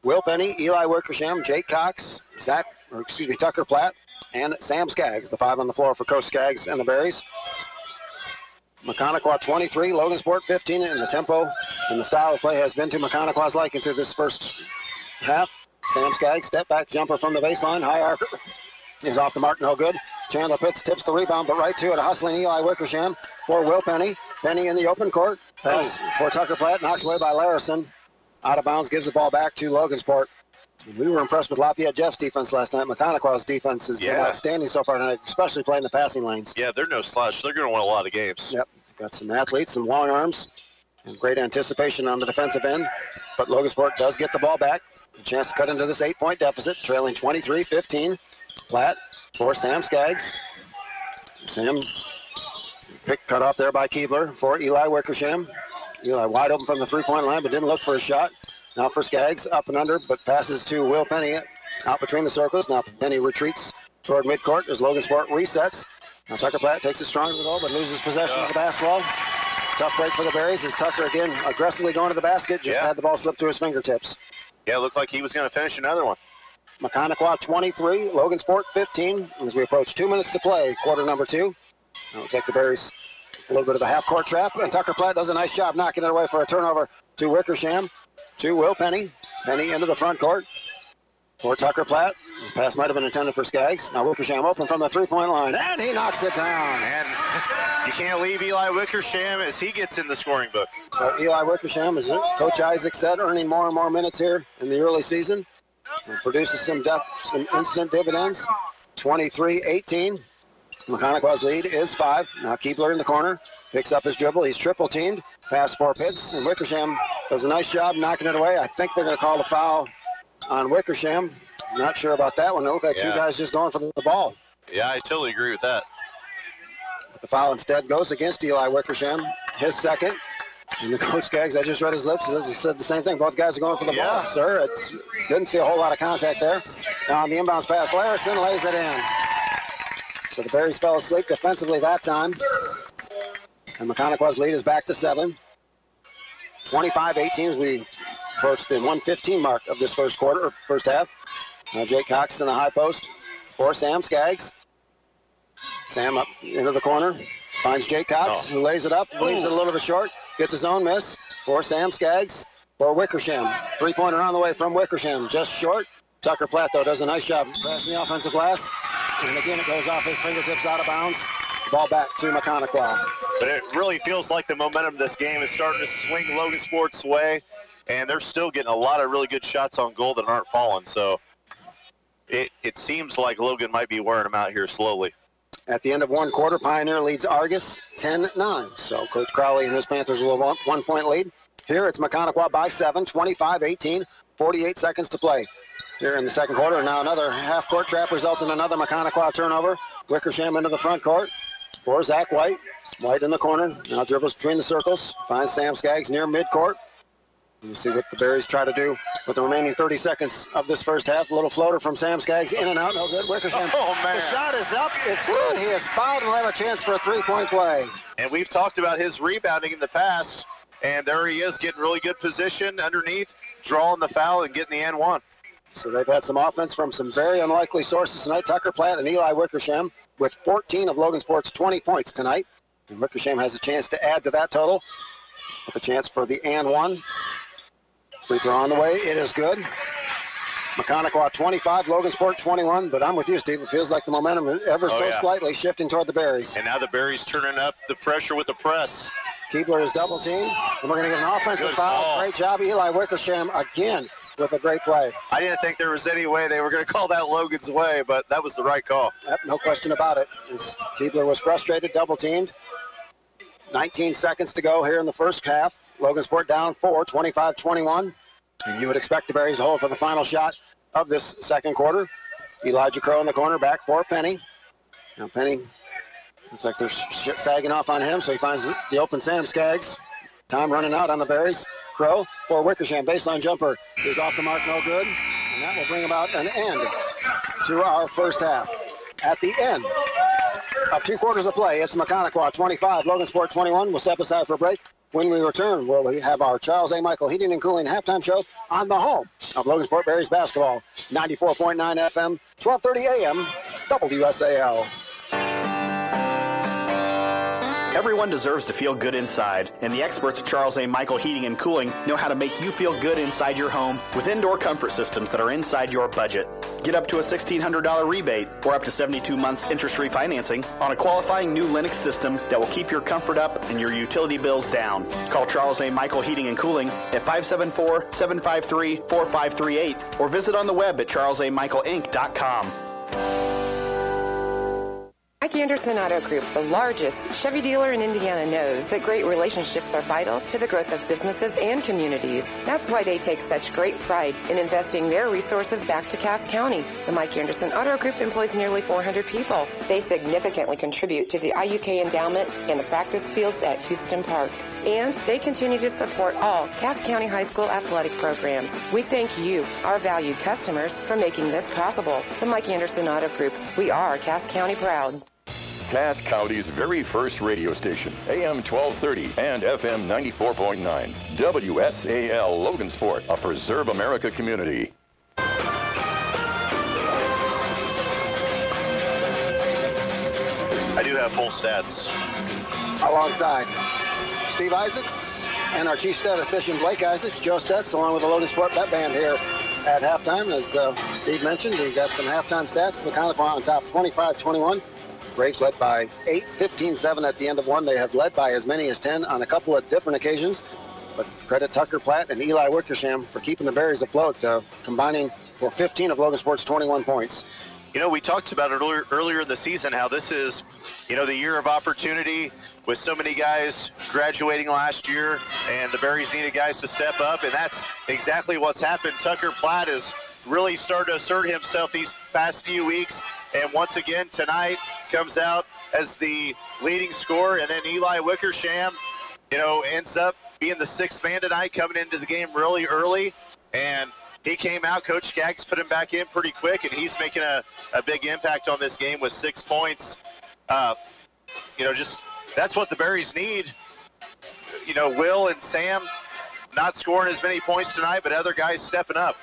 Will Penny, Eli Wickersham, Jake Cox, Tucker Platt, and Sam Skaggs, the 5 on the floor for Coach Skaggs and the Berries. Maconaquah 23, Logansport 15, and the tempo and the style of play has been to Maconaquah's liking through this first half. Sam Skaggs, step back jumper from the baseline. High arc is off the mark, no good. Chandler Pitts tips the rebound, but right to it. A hustling Eli Wickersham for Will Penny. Penny in the open court. Pass for Tucker Platt, knocked away by Larison. Out of bounds, gives the ball back to Logansport. We were impressed with Lafayette Jeff's defense last night. Maconaquah's defense has been outstanding so far tonight, especially playing the passing lanes. Yeah, they're no slouch. They're going to win a lot of games. Yep, got some athletes, some long arms, and great anticipation on the defensive end. But Logansport does get the ball back. A chance to cut into this 8-point deficit, trailing 23-15. Platt for Sam Skaggs. Sam cut off there by Keebler for Eli Wickersham. Eli wide open from the three-point line, but didn't look for a shot. Now for Skaggs, up and under, but passes to Will Penny out between the circles. Now Penny retreats toward midcourt as Logansport resets. Now Tucker Platt takes it strong to the goal, but loses possession of the basketball. Tough break for the Berries as Tucker again aggressively going to the basket, just had the ball slip through his fingertips. Yeah, it looked like he was going to finish another one. Maconaquah 23, Logansport 15, as we approach 2 minutes to play, quarter number 2. Now we'll take the Berries a little bit of a half-court trap, and Tucker Platt does a nice job knocking it away for a turnover to Wickersham, to Will Penny. Penny into the front court for Tucker Platt. The pass might have been intended for Skaggs. Now Wickersham open from the three-point line, and he knocks it down. And you can't leave Eli Wickersham as he gets in the scoring book. So Eli Wickersham, as Coach Isaac said, earning more and more minutes here in the early season. And produces some instant dividends. 23-18. Maconaquah's lead is 5. Now Keebler in the corner. Picks up his dribble. He's triple teamed. Pass for Pitts. And Wickersham does a nice job knocking it away. I think they're going to call the foul on Wickersham. Not sure about that one. It looked like two guys just going for the ball. Yeah, I totally agree with that. But the foul instead goes against Eli Wickersham. His second. And the Coach Skaggs, I just read his lips, he said the same thing. Both guys are going for the ball, sir. Didn't see a whole lot of contact there. Now on the inbounds pass, Larison lays it in. So the Berries fell asleep defensively that time. And Maconaquah's lead is back to 7. 25-18 as we approach the 1:15 mark of this first half. Now Jake Cox in the high post for Sam Skaggs. Sam up into the corner. Finds Jake Cox, who lays it up, leaves it a little bit short. Gets his own miss for Sam Skaggs for Wickersham. Three-pointer on the way from Wickersham, just short. Tucker Platt, though, does a nice job crashing the offensive glass. And again, it goes off his fingertips out of bounds. Ball back to Maconaquah. But it really feels like the momentum of this game is starting to swing Logansport's way, and they're still getting a lot of really good shots on goal that aren't falling. So it seems like Logan might be wearing them out here slowly. At the end of one quarter, Pioneer leads Argus 10-9. So Coach Crowley and his Panthers will have 1 point lead. Here it's Maconaquah by 7, 25-18, 48 seconds to play. Here in the second quarter, now another half-court trap results in another Maconaquah turnover. Wickersham into the front court for Zach White. White in the corner, now dribbles between the circles, finds Sam Skaggs near midcourt. You see what the Berries try to do with the remaining 30 seconds of this first half. A little floater from Sam Skaggs, in and out, no good. Wickersham, the shot is up, it's good. He is fouled and will have a chance for a three-point play. And we've talked about his rebounding in the past, and there he is getting really good position underneath, drawing the foul and getting the and one. So they've had some offense from some very unlikely sources tonight. Tucker Platt and Eli Wickersham with 14 of Logansport's 20 points tonight. And Wickersham has a chance to add to that total with a chance for the and one. Free throw on the way. It is good. Maconaquah 25, Logansport 21. But I'm with you, Steve. It feels like the momentum is ever so slightly shifting toward the Berries. And now the Berries turning up the pressure with the press. Keebler is double teamed. And we're going to get an offensive foul. Great job, Eli Wickersham, again with a great play. I didn't think there was any way they were going to call that Logan's way, but that was the right call. Yep, no question about it. Keebler was frustrated, double teamed. 19 seconds to go here in the first half. Logansport down 4, 25-21. And you would expect the Berries to hold for the final shot of this second quarter. Elijah Crow in the corner, back for Penny. Now Penny, looks like they're sagging off on him, so he finds the open Sam Skaggs. Time running out on the Berries. Crow for Wickersham, baseline jumper is off the mark, no good. And that will bring about an end to our first half. At the end of 2 quarters of play. It's Maconaquah 25, Logansport 21. We'll step aside for a break. When we return, we'll have our Charles A. Michael Heating and Cooling halftime show on the home of Logansport Berries basketball. 94.9 FM, 1230 AM, WSAL. Everyone deserves to feel good inside, and the experts at Charles A. Michael Heating and Cooling know how to make you feel good inside your home with indoor comfort systems that are inside your budget. Get up to a $1,600 rebate or up to 72 months interest-free financing on a qualifying new Lennox system that will keep your comfort up and your utility bills down. Call Charles A. Michael Heating and Cooling at 574-753-4538 or visit on the web at charlesamichaelinc.com. Mike Anderson Auto Group, the largest Chevy dealer in Indiana, knows that great relationships are vital to the growth of businesses and communities. That's why they take such great pride in investing their resources back to Cass County. The Mike Anderson Auto Group employs nearly 400 people. They significantly contribute to the IUK endowment and the practice fields at Houston Park. And they continue to support all Cass County High School athletic programs. We thank you, our valued customers, for making this possible. The Mike Anderson Auto Group, we are Cass County proud. Cass County's very first radio station, AM 1230 and FM 94.9. WSAL Logansport, a Preserve America community. I do have full stats. Alongside Steve Isaacs and our chief statistician Blake Isaacs, Joe Stutz, along with the Logansport Bet Band here at halftime. As Steve mentioned, we got some halftime stats. Maconaquah on top 25-21. Braves led by 8, 15-7 at the end of one. They have led by as many as 10 on a couple of different occasions. But credit Tucker Platt and Eli Wickersham for keeping the Berries afloat, combining for 15 of Logansport's 21 points. You know, we talked about it earlier in the season, how this is, you know, the year of opportunity with so many guys graduating last year, and the Berries needed guys to step up, and that's exactly what's happened. Tucker Platt has really started to assert himself these past few weeks, and once again tonight comes out as the leading scorer. And then Eli Wickersham, you know, ends up being the 6th man tonight, coming into the game really early, and he came out. Coach Skaggs put him back in pretty quick, and he's making a big impact on this game with 6 points. You know, just that's what the Berries need. You know, Will and Sam not scoring as many points tonight, but other guys stepping up.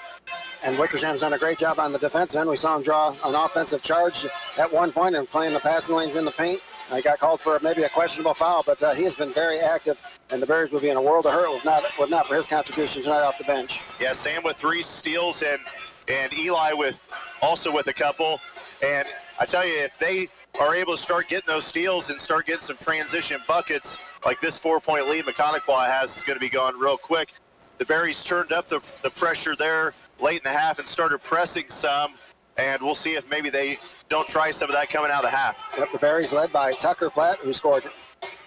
And Wickersham's done a great job on the defense end. We saw him draw an offensive charge at one point and playing the passing lanes in the paint. He got called for maybe a questionable foul, but he has been very active, and the Berries would be in a world of hurt if not for his contribution tonight off the bench. Yeah, Sam with 3 steals and Eli also with a couple. And I tell you, if they are able to start getting those steals and start getting some transition buckets like this 4-point lead Maconaquah has, is going to be going real quick. The Berries turned up the pressure there late in the half and started pressing some, and we'll see if maybe they don't try some of that coming out of the half. Yep, the Berries led by Tucker Platt, who scored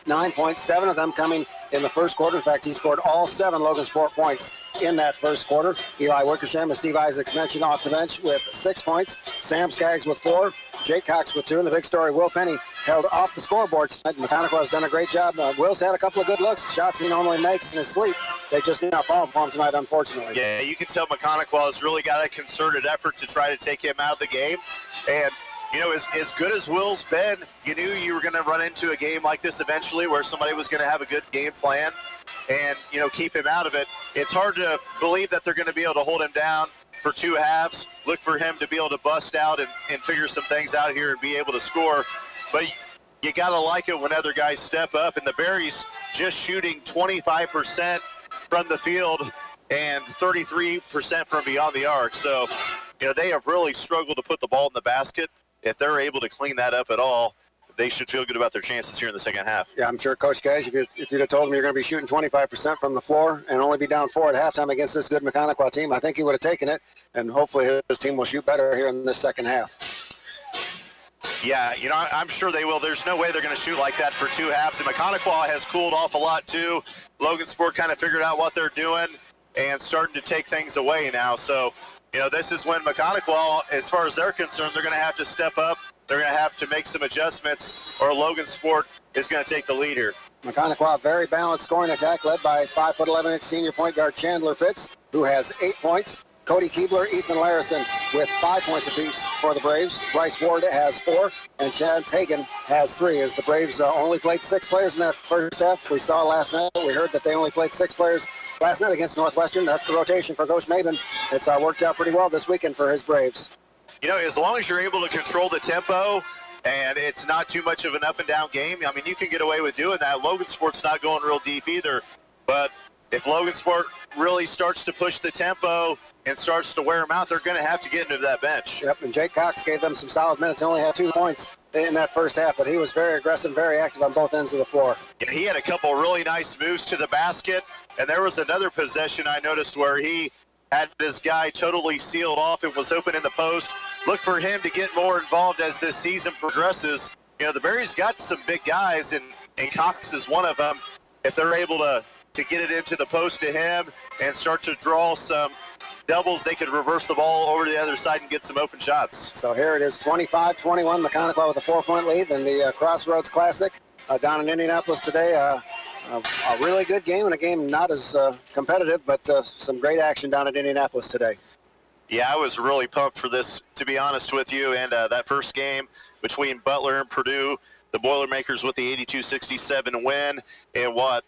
9 points, 7 of them coming in the first quarter. In fact, he scored all 7 Logansport points in that first quarter. Eli Wickersham, as Steve Isaacs mentioned, off the bench with 6 points. Sam Skaggs with 4. Jake Cox with 2. And the big story, Will Penny held off the scoreboard tonight. Maconaquah has done a great job. Will's had a couple of good looks, shots he normally makes in his sleep. They just did not fall for him tonight, unfortunately. Yeah, you can tell Maconaquah has really got a concerted effort to try to take him out of the game. And, you know, as good as Will's been, you knew you were going to run into a game like this eventually where somebody was going to have a good game plan and, you know, keep him out of it. It's hard to believe that they're going to be able to hold him down for 2 halves. Look for him to be able to bust out and figure some things out here and be able to score. But you got to like it when other guys step up. And the Berries just shooting 25% from the field and 33% from beyond the arc. So, you know, they have really struggled to put the ball in the basket. If they're able to clean that up at all, they should feel good about their chances here in the second half. Yeah, I'm sure Coach Skaggs, if you'd have told him you're going to be shooting 25% from the floor and only be down 4 at halftime against this good Maconaquah team, I think he would have taken it, and hopefully his team will shoot better here in this second half. Yeah, you know, I'm sure they will. There's no way they're going to shoot like that for 2 halves. And Maconaquah has cooled off a lot, too. Logansport kind of figured out what they're doing and starting to take things away now. So, you know, this is when Maconaquah, as far as they're concerned, they're going to have to step up. They're going to have to make some adjustments, or Logansport is going to take the lead here. Maconaquah, very balanced scoring attack led by 5'11" senior point guard Chandler Pitts, who has 8 points. Cody Keebler, Ethan Larison with 5 points apiece for the Braves. Bryce Ward has 4, and Chance Hagan has 3, as the Braves only played 6 players in that first half. We saw last night, we heard that they only played 6 players last night against Northwestern. That's the rotation for Coach Maben. It's worked out pretty well this weekend for his Braves. You know, as long as you're able to control the tempo and it's not too much of an up and down game, I mean, you can get away with doing that. Logansport's not going real deep either, but if Logansport really starts to push the tempo and starts to wear them out, they're going to have to get into that bench. Yep, and Jake Cox gave them some solid minutes. He only had 2 points in that first half, but he was very aggressive, very active on both ends of the floor. And he had a couple really nice moves to the basket, and there was another possession I noticed where he had this guy totally sealed off and was open in the post. Look for him to get more involved as this season progresses. You know, the Berries got some big guys, and Cox is one of them. If they're able to get it into the post to him and start to draw some doubles, they could reverse the ball over to the other side and get some open shots. So here it is, 25-21, Maconaquah with a 4-point lead in the Crossroads Classic down in Indianapolis today. A really good game, and a game not as competitive, but some great action down at Indianapolis today. Yeah, I was really pumped for this, to be honest with you, and that first game between Butler and Purdue, the Boilermakers with the 82-67 win, and what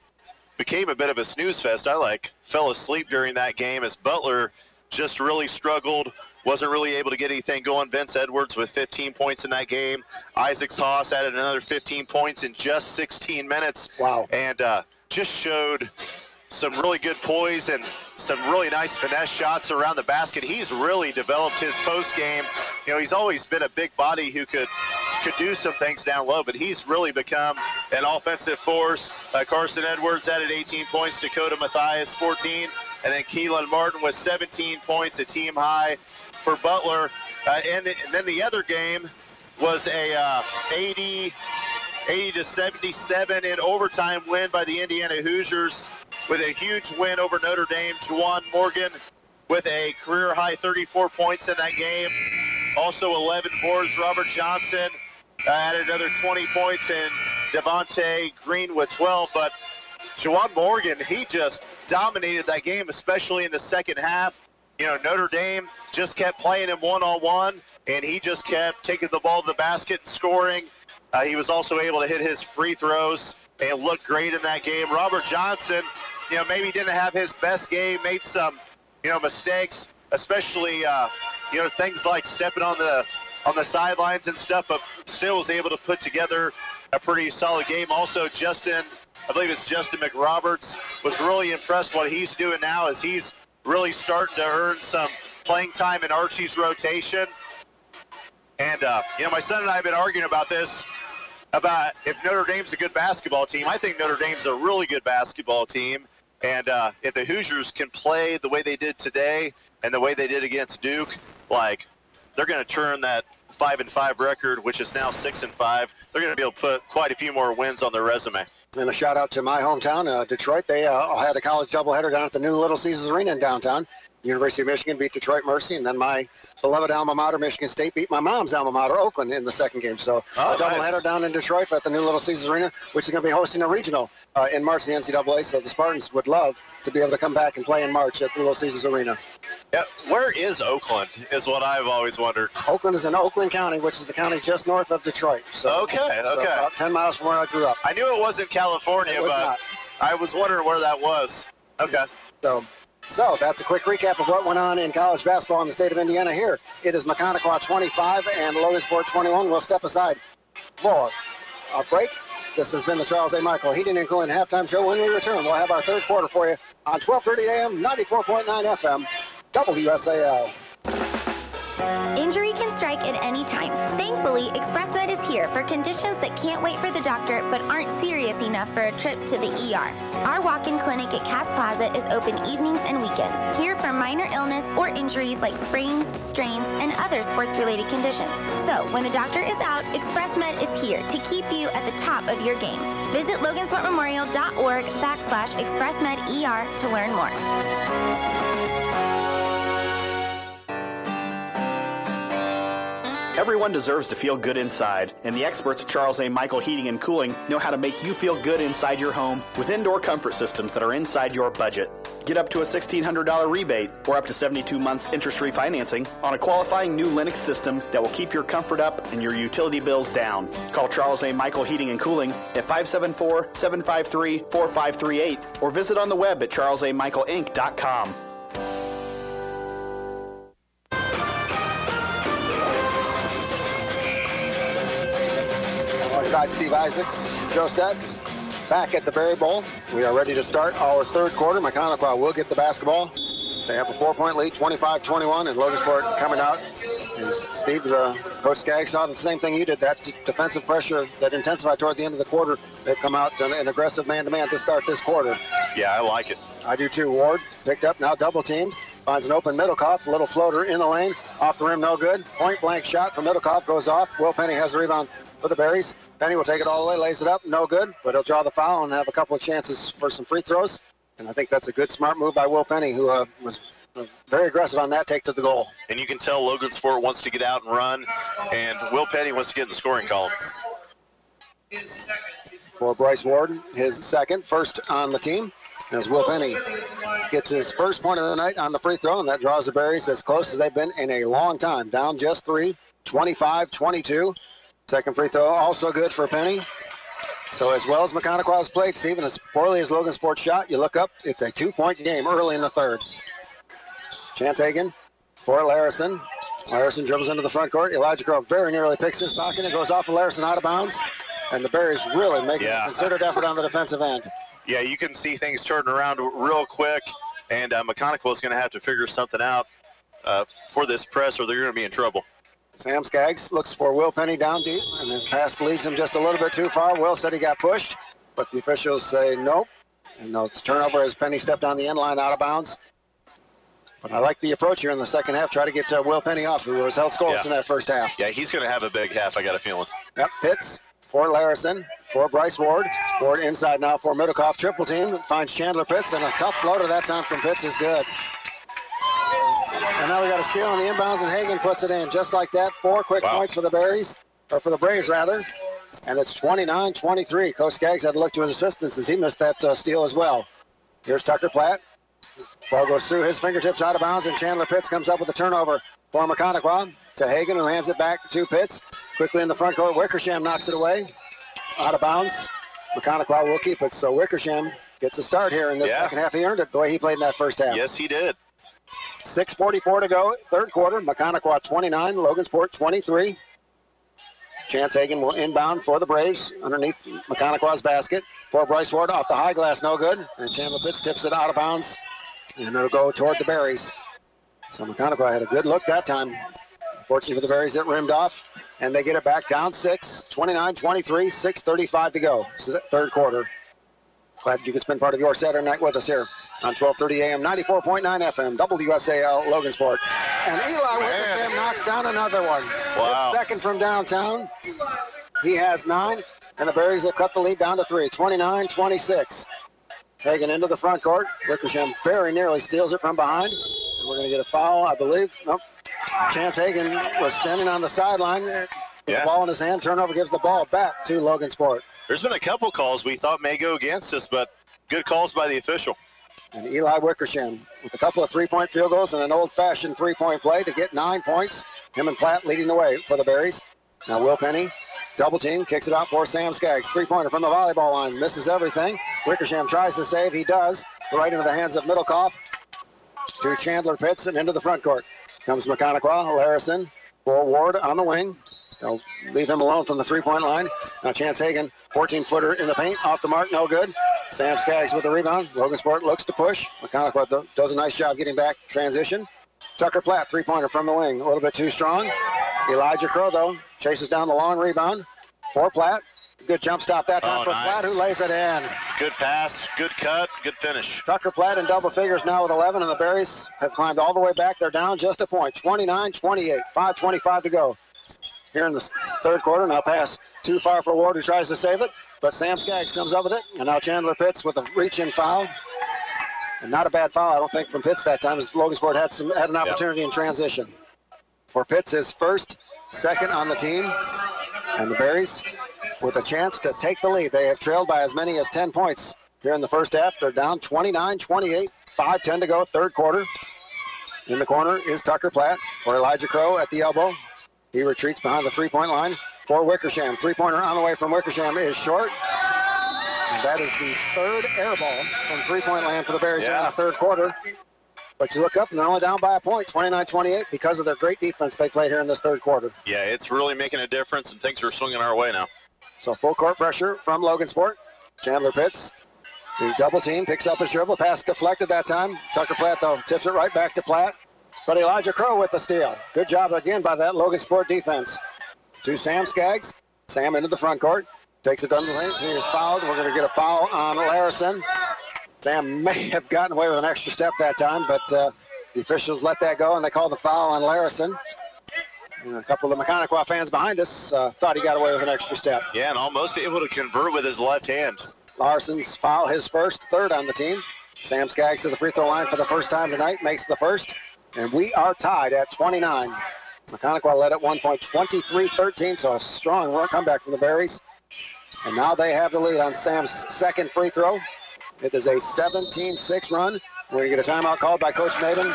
became a bit of a snooze fest. I fell asleep during that game as Butler just really struggled, wasn't really able to get anything going. Vince Edwards with 15 points in that game. Isaac Haas added another 15 points in just 16 minutes. Wow. And just showed some really good poise and some really nice finesse shots around the basket. He's really developed his post game. You know, he's always been a big body who could do some things down low, but he's really become an offensive force. Carson Edwards added 18 points, Dakota Mathias 14, and then Keelan Martin with 17 points, a team high for Butler. And then the other game was a 80-77 in overtime win by the Indiana Hoosiers, with a huge win over Notre Dame. Juwan Morgan with a career-high 34 points in that game. Also 11 boards. Robert Johnson added another 20 points, and Devontae Green with 12. But Juwan Morgan, he just dominated that game, especially in the second half. You know, Notre Dame just kept playing him one-on-one, and he just kept taking the ball to the basket and scoring. He was also able to hit his free throws and looked great in that game. Robert Johnson, you know, maybe didn't have his best game, made some, you know, mistakes, especially, you know, things like stepping on the sidelines and stuff, but still was able to put together a pretty solid game. Also, Justin, I believe it's Justin McRoberts, was really impressed what he's doing now, as he's really starting to earn some playing time in Archie's rotation. And, you know, my son and I have been arguing about this, about if Notre Dame's a good basketball team. I think Notre Dame's a really good basketball team. And if the Hoosiers can play the way they did today and the way they did against Duke, like, they're going to turn that 5-5 record, which is now 6-5. They're going to be able to put quite a few more wins on their resume. And a shout out to my hometown, Detroit. They had a college doubleheader down at the new Little Caesars Arena in downtown. University of Michigan beat Detroit Mercy, and then my beloved alma mater, Michigan State, beat my mom's alma mater, Oakland, in the second game. So a doubleheader down in Detroit at the new Little Caesars Arena, which is going to be hosting a regional in March, the NCAA. So the Spartans would love to be able to come back and play in March at the Little Caesars Arena. Yeah, where is Oakland is what I've always wondered. Oakland is in Oakland County, which is the county just north of Detroit. So, okay. So about 10 miles from where I grew up. I knew it wasn't California, but not. I was wondering where that was. Okay. So that's a quick recap of what went on in college basketball in the state of Indiana. Here it is Maconaquah 25 and Logansport 21. We'll step aside for a break. This has been the Charles A. Michael Heating and Cooling Halftime Show. When we return, we'll have our third quarter for you on 12:30 a.m., 94.9 FM, WSAL. Injury can strike at any time. Thankfully, ExpressMed is here for conditions that can't wait for the doctor but aren't serious enough for a trip to the ER. Our walk-in clinic at Cass Plaza is open evenings and weekends. Here for minor illness or injuries like sprains, strains, and other sports-related conditions. So, when the doctor is out, ExpressMed is here to keep you at the top of your game. Visit logansportmemorial.org/ExpressMedER to learn more. Everyone deserves to feel good inside, and the experts at Charles A. Michael Heating and Cooling know how to make you feel good inside your home with indoor comfort systems that are inside your budget. Get up to a $1,600 rebate or up to 72 months interest-free financing on a qualifying new Lennox system that will keep your comfort up and your utility bills down. Call Charles A. Michael Heating and Cooling at 574-753-4538 or visit on the web at charlesamichaelinc.com. Alongside Steve Isaacs, Joe Stutz, back at the Berry Bowl. We are ready to start our third quarter. Maconaquah will get the basketball. They have a 4-point lead, 25-21, and Logansport coming out. And Steve, Coach Skaggs, saw the same thing you did. That defensive pressure that intensified toward the end of the quarter. They've come out in an aggressive man-to-man to start this quarter. Yeah, I like it. I do too. Ward picked up, now double teamed. Finds an open Maconaquah, little floater in the lane. Off the rim, no good. Point blank shot from Maconaquah goes off. Will Penny has the rebound for the Berries. Penny will take it all the way, lays it up, no good, but he'll draw the foul and have a couple of chances for some free throws. And I think that's a good, smart move by Will Penny, who was very aggressive on that take to the goal. And you can tell Logansport wants to get out and run, and Will Penny wants to get in the scoring column. For Bryce Ward, his second, first on the team, as Will Penny gets his first point of the night on the free throw, and that draws the Berries as close as they've been in a long time. Down just 3, 25-22. Second free throw also good for Penny. So as well as Maconaquah's played, Stephen, as poorly as Logansport shot, you look up, it's a 2-point game early in the third. Chance Hagan for Larison. Larison dribbles into the front court. Elijah Crow very nearly picks his pocket and goes off of Larison out of bounds. And the Berries really making a concerted effort on the defensive end. Yeah, you can see things turning around real quick, and Maconaquah is going to have to figure something out for this press, or they're going to be in trouble. Sam Skaggs looks for Will Penny down deep, and the pass leads him just a little bit too far. Will said he got pushed, but the officials say nope. And no, it's turnover as Penny stepped on the end line out of bounds. But I like the approach here in the second half. Try to get Will Penny off, who was held scoreless in that first half. Yeah, he's going to have a big half, I got a feeling. Yep, Pitts for Larison, for Bryce Ward. Ward inside now for Maconaquah. Triple team, finds Chandler Pitts, and a tough floater that time from Pitts is good. And now we got a steal on the inbounds, and Hagan puts it in just like that. 4 quick points for the Berries, or for the Braves rather. And it's 29-23. Coach Skaggs had to look to his assistants as he missed that steal as well. Here's Tucker Platt. Ball goes through his fingertips out of bounds, and Chandler Pitts comes up with a turnover for Maconaquah to Hagan, who hands it back to Pitts. Quickly in the front court, Wickersham knocks it away. Out of bounds. Maconaquah will keep it. So Wickersham gets a start here in this second half. He earned it the way he played in that first half. Yes, he did. 6:44 to go, third quarter. Maconaquah 29, Logansport 23. Chance Hagan will inbound for the Braves underneath Maconaquah's basket. For Bryce Ward off the high glass, no good. And Chandler Pitts tips it out of bounds. And it'll go toward the Berries. So Maconaquah had a good look that time. Unfortunately for the Berries, it rimmed off. And they get it back down 6, 29-23, 6:35 to go. This is the third quarter. Glad you could spend part of your Saturday night with us here on 1230 AM, 94.9 FM, WSAL Logansport. And Eli Wickersham knocks down another one. Wow. His second from downtown. He has 9, and the Berries have cut the lead down to 3, 29-26. Hagan into the front court. Wickersham very nearly steals it from behind. And we're going to get a foul, I believe. Nope. Chance Hagan was standing on the sideline. With the ball in his hand. Turnover gives the ball back to Logansport. There's been a couple calls we thought may go against us, but good calls by the official. And Eli Wickersham with a couple of three-point field goals and an old-fashioned three-point play to get 9 points. Him and Platt leading the way for the Berries. Now Will Penny, double team, kicks it out for Sam Skaggs. Three-pointer from the volleyball line, misses everything. Wickersham tries to save, he does. Right into the hands of Maconaquah to Chandler Pitts and into the front court. Comes Maconaquah, Larison for Ward on the wing. They'll leave him alone from the three-point line. Now Chance Hagan, 14-footer in the paint, off the mark, no good. Sam Skaggs with the rebound. Logansport looks to push. Maconaquah does a nice job getting back, transition. Tucker Platt, three-pointer from the wing, a little bit too strong. Elijah Crow, though, chases down the long rebound for Platt. Good jump stop that time for Platt, who lays it in. Good pass, good cut, good finish. Tucker Platt in double figures now with 11, and the Berries have climbed all the way back. They're down just a point, 29-28, 5:25 to go. Here in the third quarter, now pass too far for Ward, who tries to save it, but Sam Skaggs comes up with it, and now Chandler Pitts with a reach-in foul. And not a bad foul, I don't think, from Pitts that time, as Logansport had an opportunity in transition. For Pitts, his first, second on the team, and the Berries with a chance to take the lead. They have trailed by as many as 10 points here in the first half. They're down 29-28, 5:10 to go, third quarter. In the corner is Tucker Platt for Elijah Crow at the elbow. He retreats behind the three-point line for Wickersham. Three-pointer on the way from Wickersham is short. And that is the third air ball from three-point land for the Bears in the third quarter. But you look up and they're only down by a point, 29-28, because of their great defense they played here in this third quarter. Yeah, it's really making a difference, and things are swinging our way now. So full court pressure from Logansport. Chandler Pitts, he's double teamed, picks up his dribble, pass deflected that time. Tucker Platt, though, tips it right back to Platt. But Elijah Crow with the steal. Good job again by that Logansport defense. To Sam Skaggs. Sam into the front court. Takes it down the lane. He is fouled. We're going to get a foul on Larison. Sam may have gotten away with an extra step that time, but the officials let that go, and they called the foul on Larison. And a couple of the Maconaquah fans behind us thought he got away with an extra step. Yeah, and almost able to convert with his left hand. Larson's foul, his first, third on the team. Sam Skaggs to the free throw line for the first time tonight, makes the first. And we are tied at 29. Maconaquah led at one point, 23-13, so a strong comeback from the Berries. And now they have the lead on Sam's second free throw. It is a 17-6 run. We're going to get a timeout called by Coach Maben.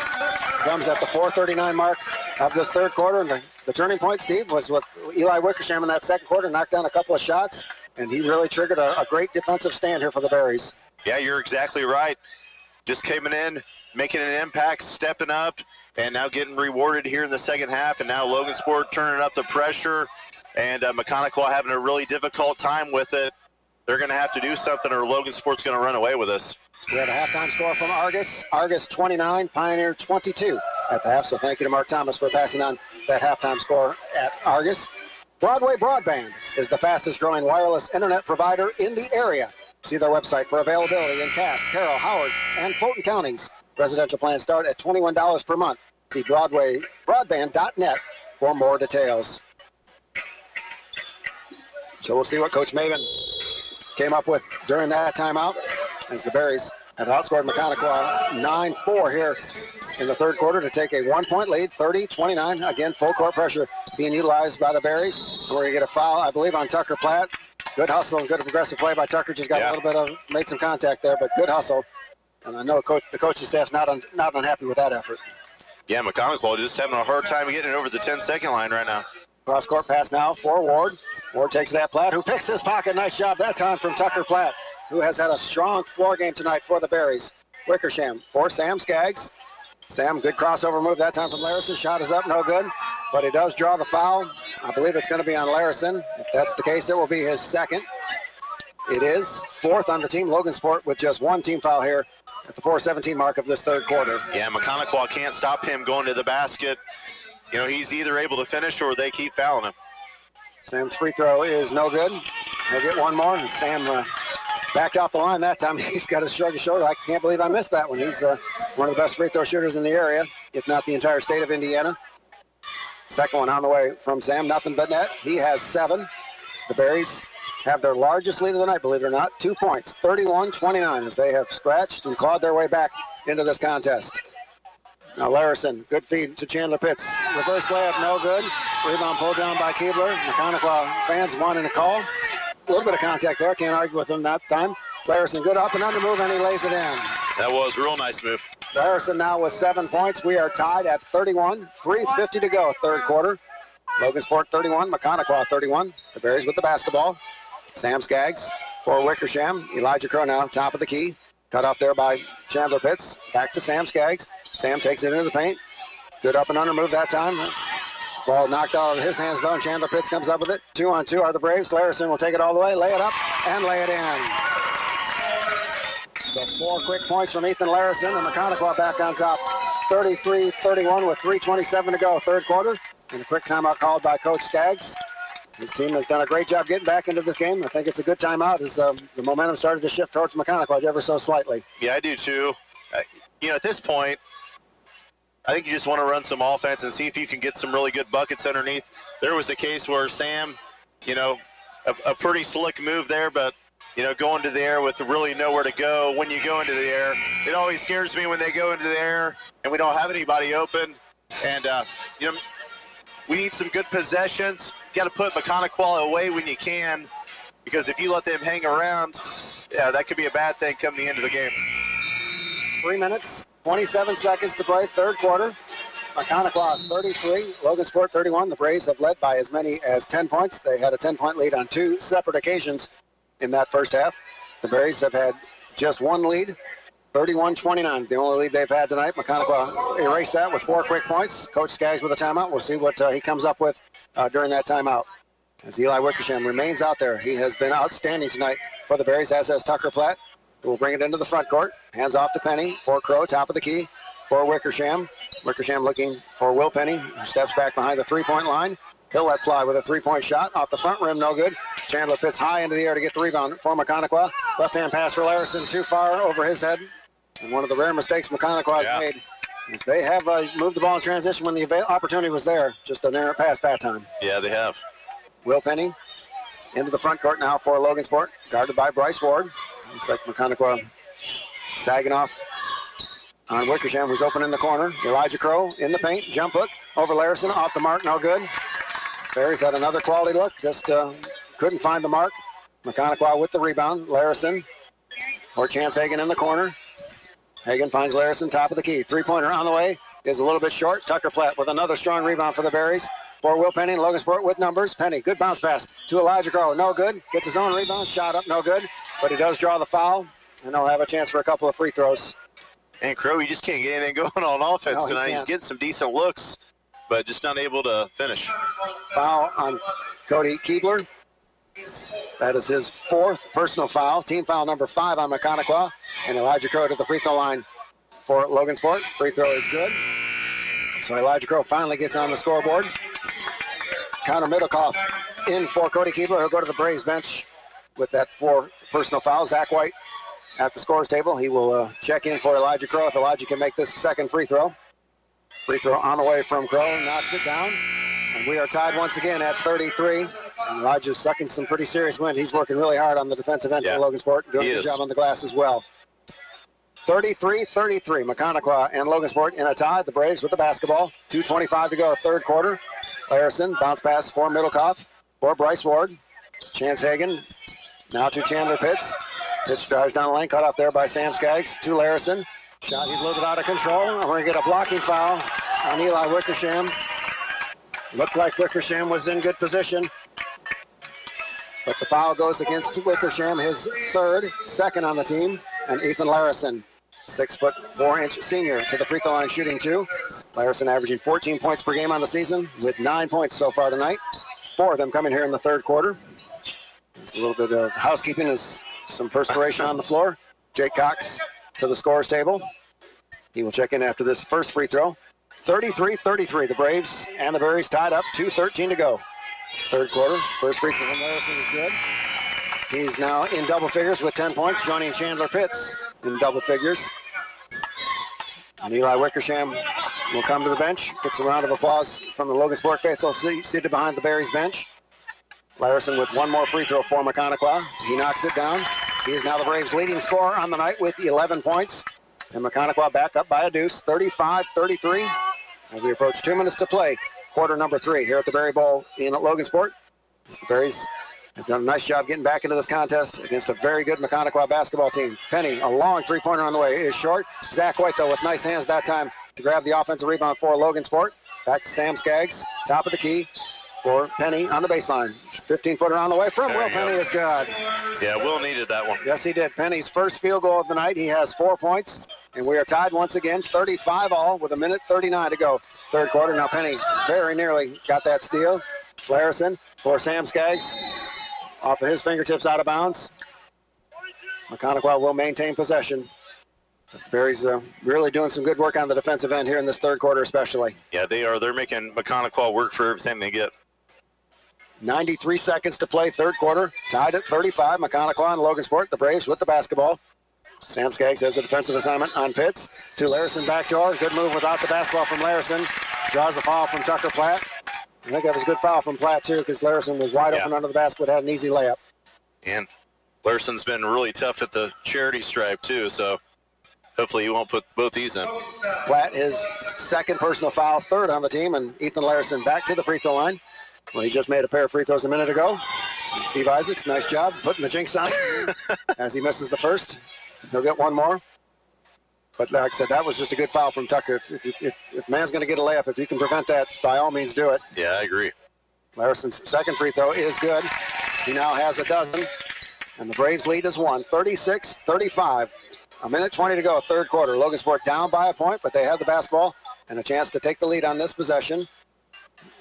Comes at the 4:39 mark of this third quarter. And the turning point, Steve, was with Eli Wickersham in that second quarter, knocked down a couple of shots, and he really triggered a great defensive stand here for the Berries. Yeah, you're exactly right. Just coming in, making an impact, stepping up, and now getting rewarded here in the second half. And now Logansport turning up the pressure, and Maconaquah having a really difficult time with it. They're going to have to do something, or Logansport's going to run away with us. We had a halftime score from Argus. Argus 29, Pioneer 22 at the half. So thank you to Mark Thomas for passing on that halftime score at Argus. Broadway Broadband is the fastest growing wireless internet provider in the area. See their website for availability in Cass, Carroll, Howard, and Fulton counties. Residential plans start at $21 per month. See BroadwayBroadband.net for more details. So we'll see what Coach Maven came up with during that timeout, as the Berries have outscored Maconaquah 9-4 here in the third quarter to take a 1-point lead, 30-29. Again, full court pressure being utilized by the Berries. We're going to get a foul, I believe, on Tucker Platt. Good hustle and good progressive play by Tucker. Just got a little bit of, made some contact there, but good hustle. And I know the coaching staff's not unhappy with that effort. Yeah, Maconaquah just having a hard time getting it over the 10-second line right now. Cross-court pass now for Ward. Ward takes it at Platt, who picks his pocket. Nice job that time from Tucker Platt, who has had a strong floor game tonight for the Berries. Wickersham for Sam Skaggs. Sam, good crossover move that time from Larison. Shot is up, no good, but he does draw the foul. I believe it's going to be on Larison. If that's the case, it will be his second. It is fourth on the team. Logansport with just one team foul here at the 4:17 mark of this third quarter. Yeah, Maconaquah can't stop him going to the basket. You know, he's either able to finish or they keep fouling him. Sam's free throw is no good. He'll get one more, and Sam backed off the line that time. He's got to shrug his shoulder. I can't believe I missed that one. He's one of the best free throw shooters in the area, if not the entire state of Indiana. Second one on the way from Sam, nothing but net. He has 7. The Berries have their largest lead of the night, believe it or not, 2 points, 31-29, as they have scratched and clawed their way back into this contest. Now Larison, good feed to Chandler Pitts. Reverse layup, no good. Rebound pulled down by Keebler. Maconaquah fans wanting a call. A little bit of contact there, can't argue with him that time. Larison, good up and under move, and he lays it in. That was a real nice move. Larison now with 7 points. We are tied at 31, 3:50 to go, third quarter. Logansport 31, Maconaquah 31. The Berries with the basketball. Sam Skaggs for Wickersham. Elijah Crow now, top of the key. Cut off there by Chandler Pitts. Back to Sam Skaggs. Sam takes it into the paint. Good up and under move that time. Ball knocked out of his hands though, and Chandler Pitts comes up with it. 2-on-2 are the Braves. Larison will take it all the way, lay it up, and lay it in. So 4 quick points from Ethan Larison, and Maconaquah back on top. 33-31 with 3:27 to go, third quarter. And a quick timeout called by Coach Skaggs. His team has done a great job getting back into this game. I think it's a good timeout as the momentum started to shift towards Maconaquah ever so slightly. Yeah, I do too. You know, at this point, I think you just want to run some offense and see if you can get some really good buckets underneath. There was a case where Sam, you know, a pretty slick move there, but, you know, going to the air with really nowhere to go when you go into the air. It always scares me when they go into the air and we don't have anybody open. And, you know, we need some good possessions. You got to put Maconaquah away when you can, because if you let them hang around, yeah, that could be a bad thing come the end of the game. 3 minutes, 27 seconds to play, third quarter. Maconaquah 33, Logansport 31. The Braves have led by as many as 10 points. They had a 10-point lead on 2 separate occasions in that first half. The Braves have had just one lead, 31-29, the only lead they've had tonight. Maconaquah erased that with 4 quick points. Coach Skaggs with a timeout. We'll see what he comes up with during that timeout. As Eli Wickersham remains out there, he has been outstanding tonight for the Berries, as has Tucker Platt, who will bring it into the front court. Hands off to Penny for Crow, top of the key for Wickersham. Wickersham looking for Will Penny, who steps back behind the three-point line. He'll let fly with a three-point shot off the front rim, no good. Chandler Pitts high into the air to get the rebound for Maconaquah. Left-hand pass for Larison, too far over his head. And one of the rare mistakes Maconaquah has made is they have moved the ball in transition when the opportunity was there. Just a narrow pass that time. Yeah, they have. Will Penny into the front court now for Logansport, guarded by Bryce Ward. Looks like Maconaquah sagging off on Wickersham, who's open in the corner. Elijah Crow in the paint, jump hook over Larison, off the mark, no good. Berries had another quality look, just couldn't find the mark. Maconaquah with the rebound. Larison for Chance Hagan in the corner. Hagan finds Larison, top of the key. Three-pointer on the way, is a little bit short. Tucker Platt with another strong rebound for the Berries. For Will Penny and Logansport with numbers. Penny, good bounce pass to Elijah Crow, no good. Gets his own rebound, shot up, no good. But he does draw the foul, and he'll have a chance for a couple of free throws. And Crow, he just can't get anything going on offense tonight. He's getting some decent looks, but just not able to finish. Foul on Cody Keebler. That is his 4th personal foul. Team foul number 5 on Maconaquah. And Elijah Crow to the free throw line for Logansport. Free throw is good. So Elijah Crow finally gets on the scoreboard. Connor Middlecoff in for Cody Keebler. He'll go to the Braves bench with that 4 personal foul. Zach White at the scores table. He will check in for Elijah Crow if Elijah can make this second free throw. Free throw on the way from Crow, knocks it down. And we are tied once again at 33. And Elijah's sucking some pretty serious wind. He's working really hard on the defensive end for Logansport, doing a good job on the glass as well. 33-33, Maconaquah and Logansport in a tie. The Braves with the basketball. 2:25 to go, third quarter. Larison, bounce pass for Middlecoff, for Bryce Ward. Chance Hagan, now to Chandler Pitts. Pitts drives down the lane, cut off there by Sam Skaggs to Larison. Shot, he's a little bit out of control. And we're going to get a blocking foul on Eli Wickersham. Looked like Wickersham was in good position. But the foul goes against Wickersham, his 3rd, 2nd on the team. And Ethan Larison, 6'4" senior, to the free throw line shooting 2. Larison averaging 14 points per game on the season with 9 points so far tonight. 4 of them coming here in the third quarter. Just a little bit of housekeeping is some perspiration on the floor. Jake Cox to the scores table. He will check in after this first free throw. 33-33, the Braves and the Berries tied up, 2:13 to go. Third quarter, first free throw from Larison is good. He's now in double figures with 10 points, joining Chandler Pitts in double figures. And Eli Wickersham will come to the bench. Gets a round of applause from the Logansport faithful seated behind the Berries bench. Larison with 1 more free throw for Maconaquah. He knocks it down. He is now the Braves' leading scorer on the night with 11 points. And Maconaquah back up by a deuce, 35-33, as we approach 2 minutes to play. Quarter number 3 here at the Berry Bowl in Logansport. The Berries have done a nice job getting back into this contest against a very good Maconaquah basketball team. Penny, a long three-pointer on the way, is short. Zach White, though, with nice hands that time to grab the offensive rebound for Logansport. Back to Sam Skaggs, top of the key for Penny on the baseline. 15-footer on the way from Will Penny is good. Yeah, Will needed that one. Yes, he did. Penny's first field goal of the night. He has 4 points, and we are tied once again, 35 all with 1:39 to go. Third quarter. Now Penny very nearly got that steal. Larison for Sam Skaggs. Off of his fingertips, out of bounds. Maconaquah will maintain possession. Berries really doing some good work on the defensive end here in this third quarter especially. Yeah, they are. They're making Maconaquah work for everything they get. 93 seconds to play, third quarter. Tied at 35, Maconaquah and Logansport, the Braves with the basketball. Sam Skaggs has the defensive assignment on Pitts. To Larison backdoor. Good move without the basketball from Larison. Draws a foul from Tucker Platt. I think that was a good foul from Platt, too, because Larison was wide open under the basket, had an easy layup. And Larson's been really tough at the charity stripe, too, so hopefully he won't put both these in. Platt, his 2nd personal foul, 3rd on the team, and Ethan Larison back to the free throw line. Well, he just made a pair of free throws a minute ago. And Steve Isaacs, nice job putting the jinx on as he misses the first. He'll get 1 more. But like I said, that was just a good foul from Tucker. If man's going to get a layup, if you can prevent that, by all means do it. Yeah, I agree. Larison's second free throw is good. He now has a dozen. And the Braves lead is 36-35. A minute 20 to go, third quarter. Logansport down by a point, but they have the basketball and a chance to take the lead on this possession.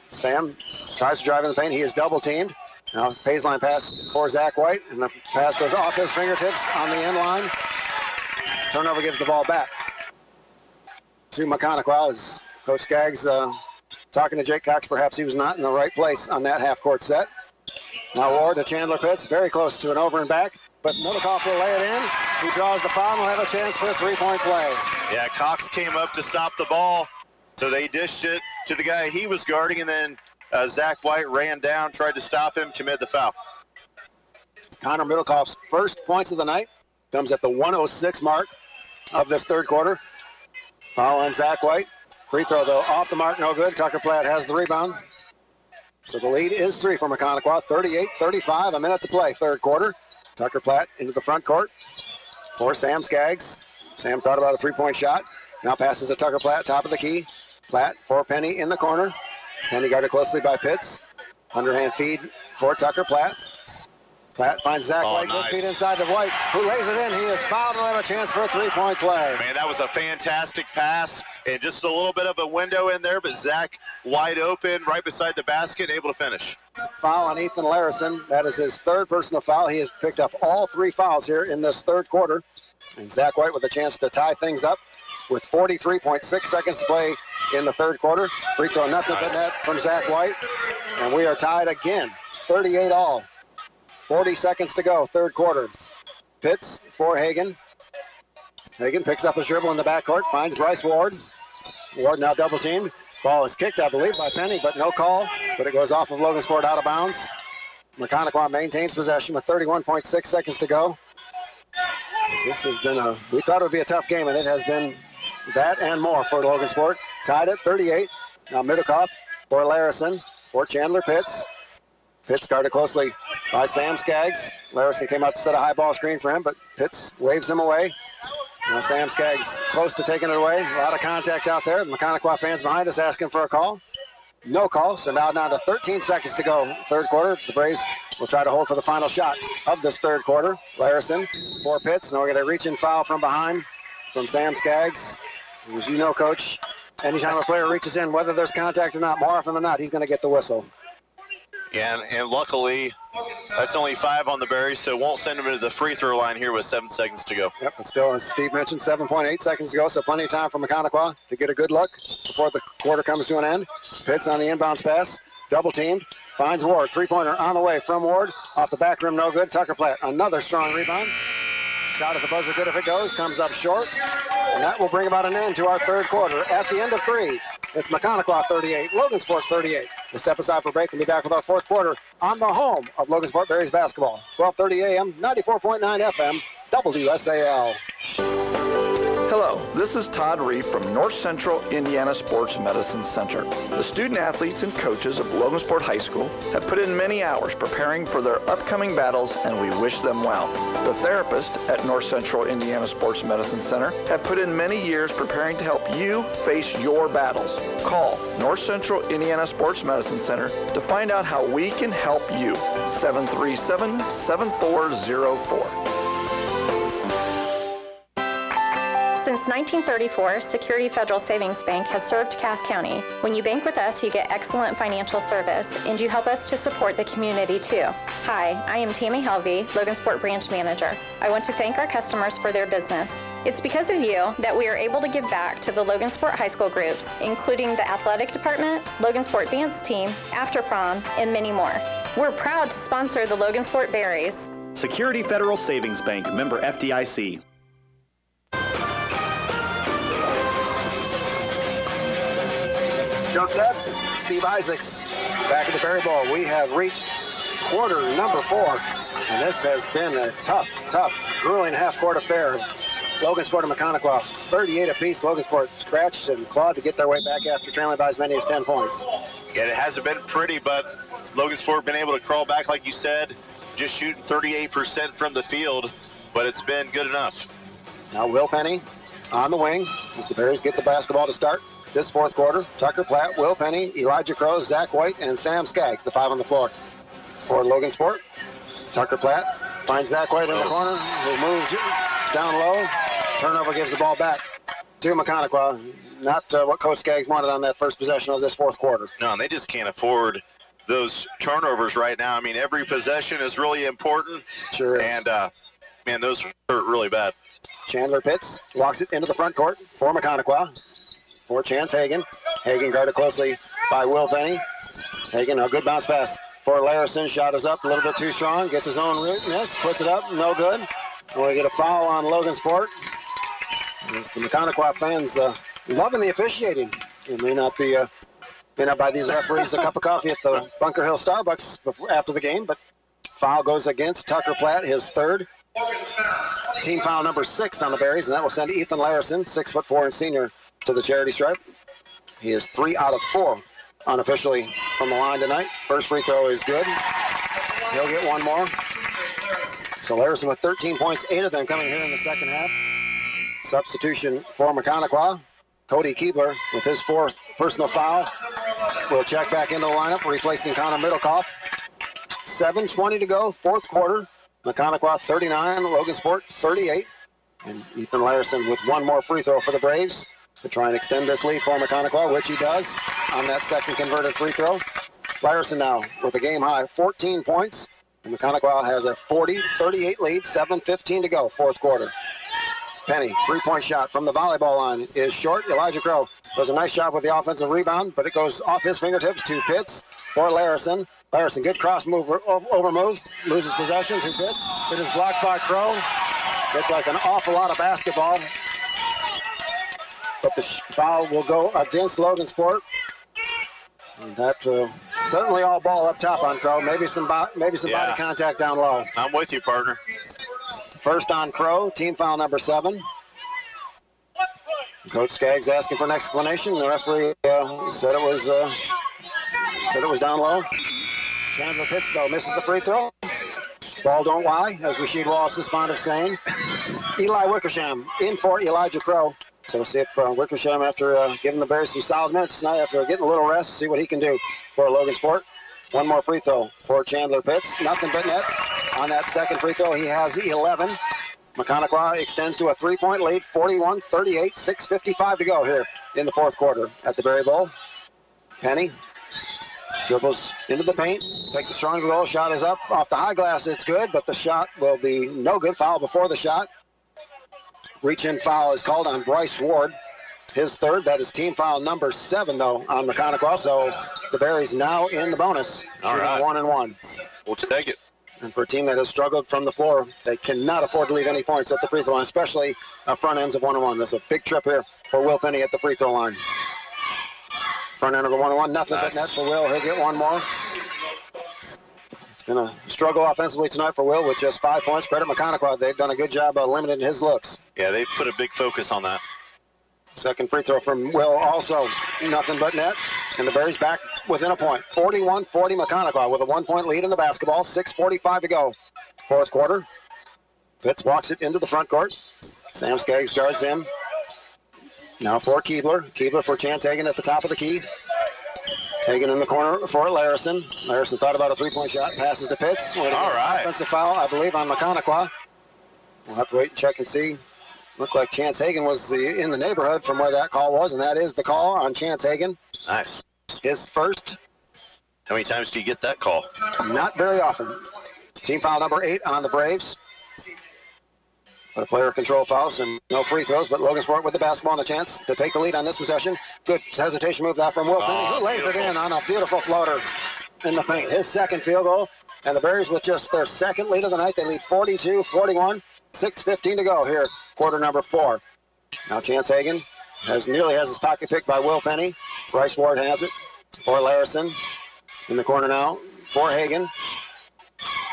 Sam tries to drive in the paint. He is double teamed. Now baseline pass for Zach White, and the pass goes off his fingertips on the end line. Turnover gives the ball back to Maconaquah as Coach Skaggs talking to Jake Cox. Perhaps he was not in the right place on that half-court set. Now Ward to Chandler Pitts, very close to an over and back, but Maconaquah will lay it in. He draws the foul and will have a chance for a three-point play. Yeah, Cox came up to stop the ball, so they dished it to the guy he was guarding, and then Zach White ran down, tried to stop him, committed the foul. Connor Middlecoff's first points of the night comes at the 1:06 mark of this third quarter. Foul on Zach White. Free throw, though, off the mark, no good. Tucker Platt has the rebound. So the lead is 3 for Maconaquah, 38-35, a minute to play, third quarter. Tucker Platt into the front court for Sam Skaggs. Sam thought about a three-point shot. Now passes to Tucker Platt, top of the key. Platt for Penny in the corner. Penny guarded closely by Pitts. Underhand feed for Tucker Platt. Platt finds Zach White, nice. good feed inside to White, who lays it in. He is fouled and will have a chance for a three-point play. Man, that was a fantastic pass, and just a little bit of a window in there, but Zach wide open, right beside the basket, able to finish. Foul on Ethan Larison. That is his third personal foul. He has picked up all 3 fouls here in this third quarter. And Zach White with a chance to tie things up with 43.6 seconds to play in the third quarter. Free throw, nothing but net from Zach White. And we are tied again, 38 all. 40 seconds to go, third quarter. Pitts for Hagan. Hagan picks up his dribble in the backcourt, finds Bryce Ward. Ward now double teamed. Ball is kicked, I believe, by Penny, but no call. But it goes off of Logansport out of bounds. Maconaquah maintains possession with 31.6 seconds to go. This has been we thought it would be a tough game, and it has been that and more for Logansport. Tied at 38. Now Middlecoff for Larison, for Chandler Pitts. Pitts guarded closely by Sam Skaggs. Larison came out to set a high ball screen for him, but Pitts waves him away. Now Sam Skaggs close to taking it away. A lot of contact out there. The Maconaquah fans behind us asking for a call. No call, so now down to 13 seconds to go. Third quarter, the Braves will try to hold for the final shot of this third quarter. Larison for Pitts, and we're going to reach in foul from behind from Sam Skaggs. As you know, Coach, anytime a player reaches in, whether there's contact or not, more often than not, he's going to get the whistle. Yeah, and luckily, that's only 5 on the Berries, so won't send him to the free throw line here with 7 seconds to go. Yep, but still, as Steve mentioned, 7.8 seconds to go, so plenty of time for Maconaquah to get a good look before the quarter comes to an end. Pitts on the inbounds pass, double teamed, finds Ward. Three-pointer on the way from Ward, off the back rim, no good. Tucker Platt, another strong rebound. Shot at the buzzer, good if it goes, comes up short. And that will bring about an end to our third quarter. At the end of 3, it's Maconaquah 38, Logansport 38. We'll step aside for break and be back with our fourth quarter on the home of Logansport Berries basketball. 12:30 a.m., 94.9 FM, WSAL. Hello, this is Todd Reef from North Central Indiana Sports Medicine Center. The student athletes and coaches of Logansport High School have put in many hours preparing for their upcoming battles, and we wish them well. The therapists at North Central Indiana Sports Medicine Center have put in many years preparing to help you face your battles. Call North Central Indiana Sports Medicine Center to find out how we can help you. 737-7404. Since 1934, Security Federal Savings Bank has served Cass County. When you bank with us, you get excellent financial service, and you help us to support the community too. Hi, I am Tammy Helvey, Logansport Branch Manager. I want to thank our customers for their business. It's because of you that we are able to give back to the Logansport High School groups, including the athletic department, Logansport dance team, after prom, and many more. We're proud to sponsor the Logansport Berries. Security Federal Savings Bank, member FDIC. Joe Stubbs, Steve Isaacs, back at the Berry Bowl. We have reached quarter number 4, and this has been a tough, grueling half-court affair. Logansport and Maconaquah, 38 apiece. Logansport scratched and clawed to get their way back after trailing by as many as 10 points. Yeah, it hasn't been pretty, but Logansport been able to crawl back, like you said, just shooting 38% from the field, but it's been good enough. Now Will Penny on the wing as the Bears get the basketball to start this fourth quarter. Tucker Platt, Will Penny, Elijah Crowe, Zach White, and Sam Skaggs, the 5 on the floor. For Logansport, Tucker Platt finds Zach White in the corner, who moves down low. Turnover gives the ball back to Maconaquah. Not what Coach Skaggs wanted on that first possession of this fourth quarter. No, and they just can't afford those turnovers right now. I mean, every possession is really important. Sure is. And, man, those hurt really bad. Chandler Pitts walks it into the front court for Maconaquah. For Chance Hagan. Hagan guarded closely by Will Penny. Hagan, a good bounce pass for Larison. Shot is up a little bit too strong. Gets his own miss. Puts it up. No good. We get a foul on Logansport. It's the Maconaquah fans loving the officiating. It may not buy these referees a cup of coffee at the Bunker Hill Starbucks after the game, but foul goes against Tucker Platt, his 3rd. Team foul number 6 on the Berries, and that will send Ethan Larison, 6'4" and senior, to the charity stripe. He is 3 out of 4 unofficially from the line tonight. First free throw is good. He'll get one more. So Larison with 13 points, 8 of them coming here in the second half. Substitution for Maconaquah. Cody Keebler with his 4th personal foul will check back into the lineup, replacing Connor Middlecoff. 7:20 to go, fourth quarter. Maconaquah 39, Logansport 38. And Ethan Larison with one more free throw for the Braves to try and extend this lead for Maconaquah, which he does on that second converted free throw. Larison now with a game high 14 points. And Maconaquah has a 40-38 lead, 7:15 to go, fourth quarter. Penny, 3-point shot from the volleyball line is short. Elijah Crowe does a nice job with the offensive rebound, but it goes off his fingertips to Pitts for Larison. Larison, good cross move, over move, loses possession to Pitts. It is blocked by Crowe. Looked like an awful lot of basketball, but the foul will go against Logansport. And that certainly all ball up top on Crowe. Maybe some body contact down low. I'm with you, partner. First on Crowe, team foul number 7. Coach Skaggs asking for an explanation. The referee said it was down low. Chandler Pitts, though, misses the free throw. Ball don't lie, as Rasheed Wallace is fond of saying. Eli Wickersham in for Elijah Crowe. So we'll see if Wickersham, after giving the Bears some solid minutes tonight, after getting a little rest, see what he can do for Logansport. One more free throw for Chandler Pitts. Nothing but net. On that second free throw, he has 11. Maconaquah extends to a 3-point lead, 41-38, 6:55 to go here in the fourth quarter at the Berry Bowl. Penny dribbles into the paint, takes a strong goal, shot is up off the high glass, it's good, but the shot will be no good. Foul before the shot. Reach-in foul is called on Bryce Ward, his 3rd. That is team foul number 7, though, on Maconaquah. So the Berries now in the bonus, shooting 1-1. We'll take it. And for a team that has struggled from the floor, they cannot afford to leave any points at the free throw line, especially front ends of 1-1. This is a big trip here for Will Penny at the free throw line. Front end of the 1-1, nothing but net for Will. He'll get one more. It's been a struggle offensively tonight for Will with just 5 points. Credit Maconaquah. They've done a good job of limiting his looks. Yeah, they've put a big focus on that. Second free throw from Will, also nothing but net. And the Berries back within a point. 41-40 Maconaquah with a 1-point lead in the basketball. 6:45 to go. Fourth quarter. Pitts walks it into the front court. Sam Skaggs guards him. Now for Keebler. Keebler for Chance Hagan at the top of the key. Hagan in the corner for Larison. Larison thought about a 3-point shot. Passes to Pitts. All right. Offensive foul, I believe, on Maconaquah. We'll have to wait and check and see. Looked like Chance Hagan was in the neighborhood from where that call was, and that is the call on Chance Hagan. Nice. His first. How many times do you get that call? Not very often. Team foul number 8 on the Braves. But a player control fouls and no free throws, but Logansport with the basketball and a chance to take the lead on this possession. Good hesitation move that from Will Penny, who lays it in on a beautiful floater in the paint. His second field goal, and the Berries with just their second lead of the night. They lead 42-41, 6:15 to go here, quarter number 4. Now Chance Hagan nearly has his pocket picked by Will Penny. Bryce Ward has it for Larison. In the corner now for Hagan.